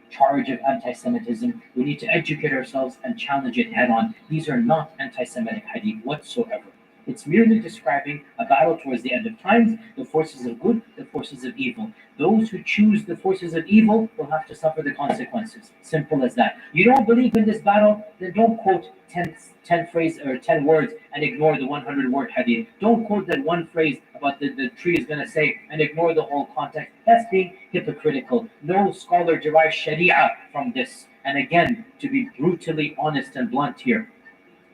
charge of anti-Semitism. We need to educate ourselves and challenge it head on. These are not anti-Semitic hadith whatsoever. It's merely describing a battle towards the end of times, the forces of good, the forces of evil. Those who choose the forces of evil will have to suffer the consequences. Simple as that. You don't believe in this battle, then don't quote 10 phrases or 10 words and ignore the 100-word hadith. Don't quote that one phrase about the tree is going to say and ignore the whole context. That's being hypocritical. No scholar derives sharia from this. And again, to be brutally honest and blunt here,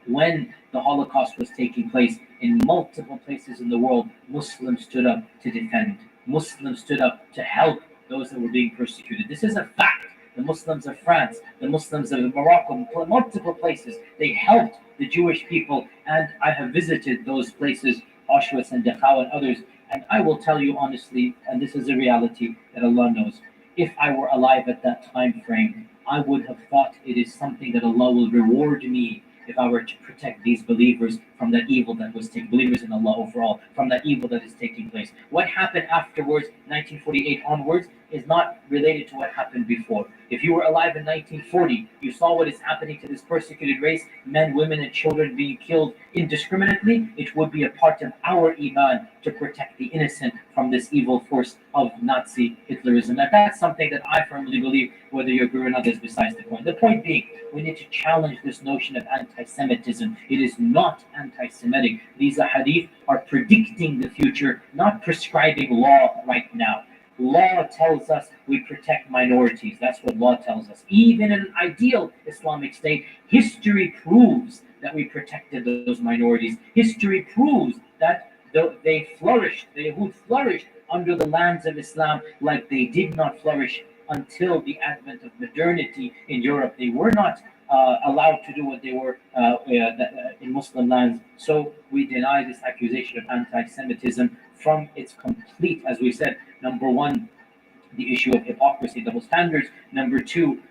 when the Holocaust was taking place in multiple places in the world, Muslims stood up to defend. Muslims stood up to help those that were being persecuted. This is a fact. The Muslims of France, the Muslims of Morocco, multiple places, they helped the Jewish people. And I have visited those places, Auschwitz and Dachau and others. And I will tell you honestly, and this is a reality that Allah knows, if I were alive at that time frame, I would have thought it is something that Allah will reward me if I were to protect these believers from that evil that was taking, believers in Allah overall, from that evil that is taking place. What happened afterwards, 1948 onwards, is not related to what happened before. If you were alive in 1940, you saw what is happening to this persecuted race, men, women, and children being killed indiscriminately, it would be a part of our iman to protect the innocent from this evil force of Nazi Hitlerism. And that's something that I firmly believe, whether you agree or not, is besides the point. The point being, we need to challenge this notion of anti-Semitism. It is not anti-Semitic. These hadith are predicting the future, not prescribing law right now. Law tells us we protect minorities. That's what law tells us. Even in an ideal Islamic state, history proves that we protected those minorities. History proves that they flourished, the Yahud flourished under the lands of Islam like they did not flourish until the advent of modernity in Europe. They were not allowed to do what they were in Muslim lands. So we deny this accusation of anti-Semitism from its complete, as we said, number one, the issue of hypocrisy, double standards. Number two,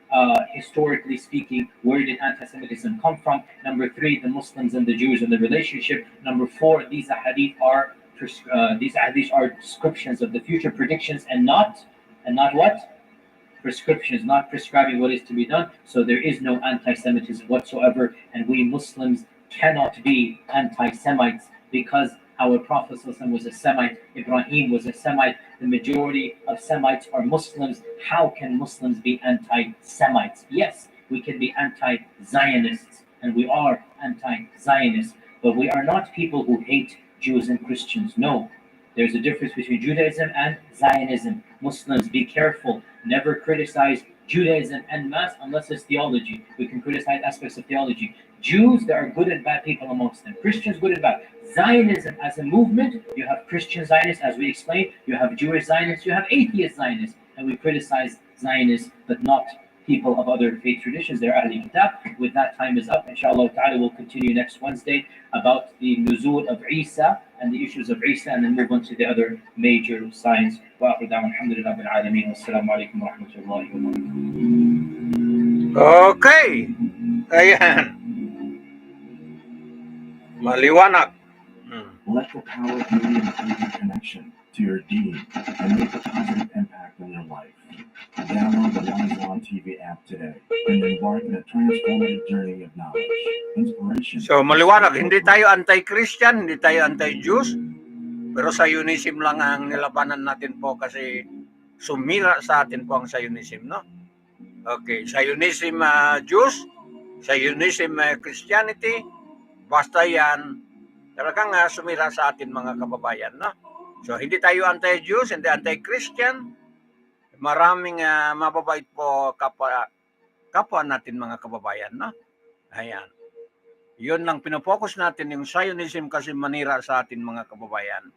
historically speaking, where did anti-Semitism come from? Number three, the Muslims and the Jews and the relationship. Number four, these hadith are descriptions of the future, predictions, and not what? Prescriptions, not prescribing what is to be done. So there is no anti-Semitism whatsoever, and we Muslims cannot be anti-Semites because our Prophet was a Semite, Ibrahim was a Semite, the majority of Semites are Muslims. How can Muslims be anti-Semites? Yes, we can be anti-Zionists, and we are anti-Zionists, but we are not people who hate Jews and Christians. No, there's a difference between Judaism and Zionism. Muslims, be careful. Never criticize Judaism en masse unless it's theology. We can criticize aspects of theology. Jews, there are good and bad people amongst them. Christians, good and bad. Zionism as a movement, you have Christian Zionists, as we explained. You have Jewish Zionists. You have atheist Zionists. And we criticize Zionists, but not people of other faith traditions. They're Ahlul Kitab. With that, time is up. Inshallah ta'ala, we'll continue next Wednesday about the nuzul of Isa and the issues of Isa, and then move on to the other major signs. Wa akhiru da'wana alhamdulillahi rabbil alameen. Wassalamu alaikum wa rahmatullahi wa barakatuh. Okay. Ayan. Maliwanag. Let the power of media improve your connection to your deed and make a positive impact on your life. Download the One is On TV app today and embark on a transformative journey of knowledge, inspiration. So maliwanag, hindi tayo anti-Christian, hindi tayo anti-Jews, pero Zionism lang ang nilabanan natin po kasi sumira sa atin po ang Zionism, no? Okay, Zionism Jews, Zionism Christianity, basta yan, talagang sumira sa atin mga kababayan, no? So hindi tayo anti-Jews, hindi anti-Christian, maraming mababait po kapwa natin mga kababayan, no? Ayan. Yun lang pinopokus natin, yung Zionism kasi manira sa atin mga kababayan.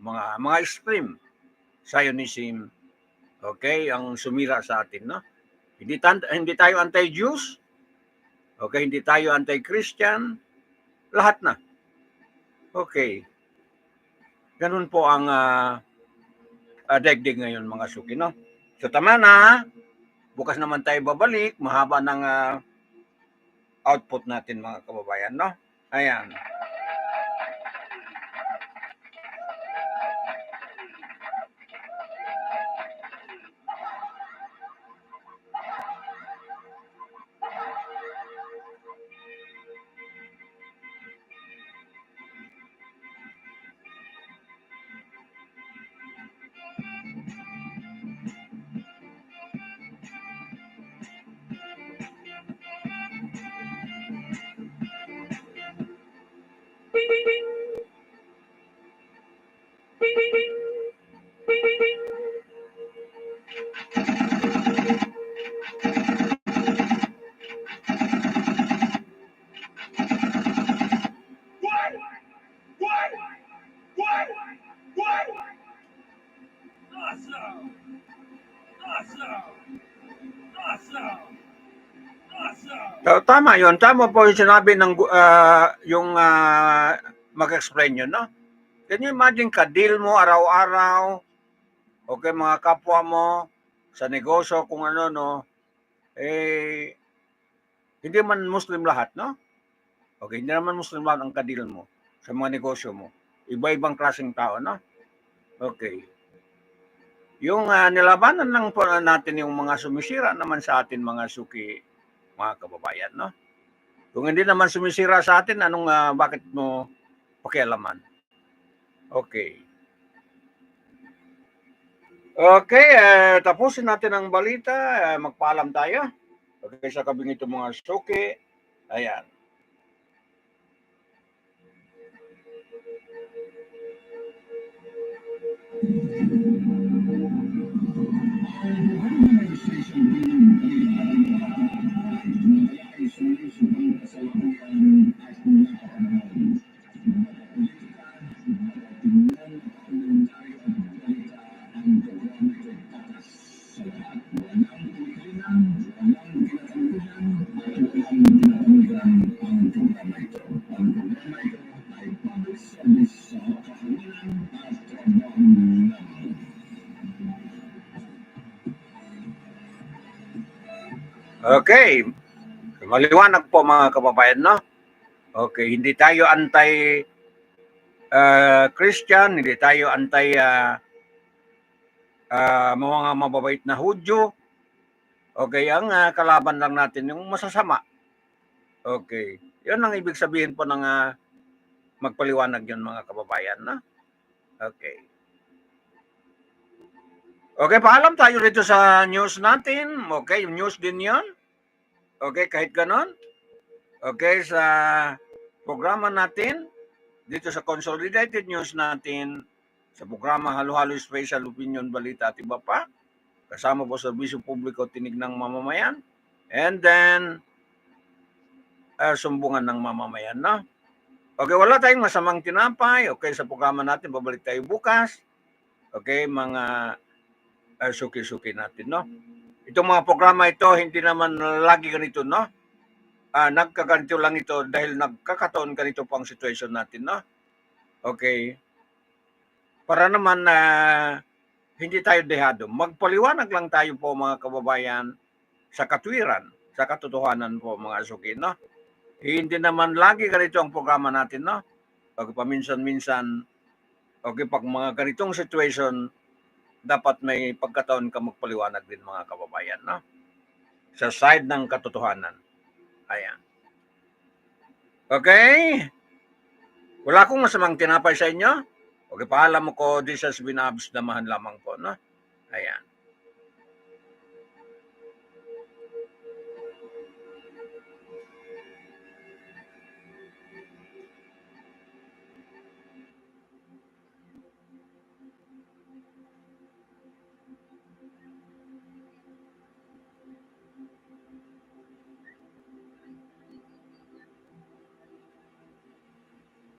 Mga extreme Zionism, okay, ang sumira sa atin, no? Hindi tayo anti-Jews, okay, hindi tayo anti-Christian, lahat na. Okay. Ganun po ang daigdig ngayon mga suki, no? So tama na, bukas naman tayo babalik, mahaba ng output natin mga kababayan, no? Ayan. So, tama yun. Tama po yung sinabi ng yung mag-explain yun, no? Can you imagine ka-deal mo araw-araw, okay, mga kapwa mo sa negosyo, kung ano, no? Hindi man Muslim lahat, no? Okay, hindi naman Muslim lahat ang ka-deal mo sa mga negosyo mo. Iba-ibang klaseng tao, no? Okay. Yung nilabanan lang po natin yung mga sumisira naman sa atin mga suki, mga kababayan, no? Kung hindi naman sumisira sa atin, bakit mo pakialaman? Okay. Okay, tapusin natin ang balita. Magpaalam tayo. Okay, sa kabing ito mga suki. Ayan. Okay. Maliwanag po mga kababayan, no? Okay, hindi tayo anti Christian, hindi tayo anti mga mababait na Hudyo. Okay, ang kalaban lang natin yung masasama. Okay. Yun ang ibig sabihin po ng magpaliwanag yun mga kababayan, no? Okay. Okay, paalam tayo dito sa news natin. Okay, yung news din yun. Okay, kahit ganon. Okay, sa programa natin, dito sa Consolidated News natin, sa programa Halo-Halo Special Opinion, Balita at iba pa, kasama po serbisyo publiko, tinig ng mamamayan, and then, sumbungan ng mamamayan, no? Okay, wala tayong masamang tinapay. Okay, sa programa natin, babalik tayo bukas. Okay, mga suki-suki natin, no? Itong mga programa ito, hindi naman lagi ganito, no? Nagkaganito lang ito dahil nagkakataon ganito po ang situation natin, no? Okay. Para naman hindi tayo dehado. Magpaliwanag lang tayo po mga kababayan sa katwiran, sa katotohanan po mga suki, no? Hindi naman lagi ganito ang programa natin, no? Okay, paminsan-minsan, okay, pag mga ganitong situation, dapat may pagkataon ka magpaliwanag din mga kababayan, no? Sa side ng katotohanan. Ayan. Okay? Wala akong masamang tinapay sa inyo. Okay, paalam mo ko, this has been Abs Damahan lamang po, no? Ayan.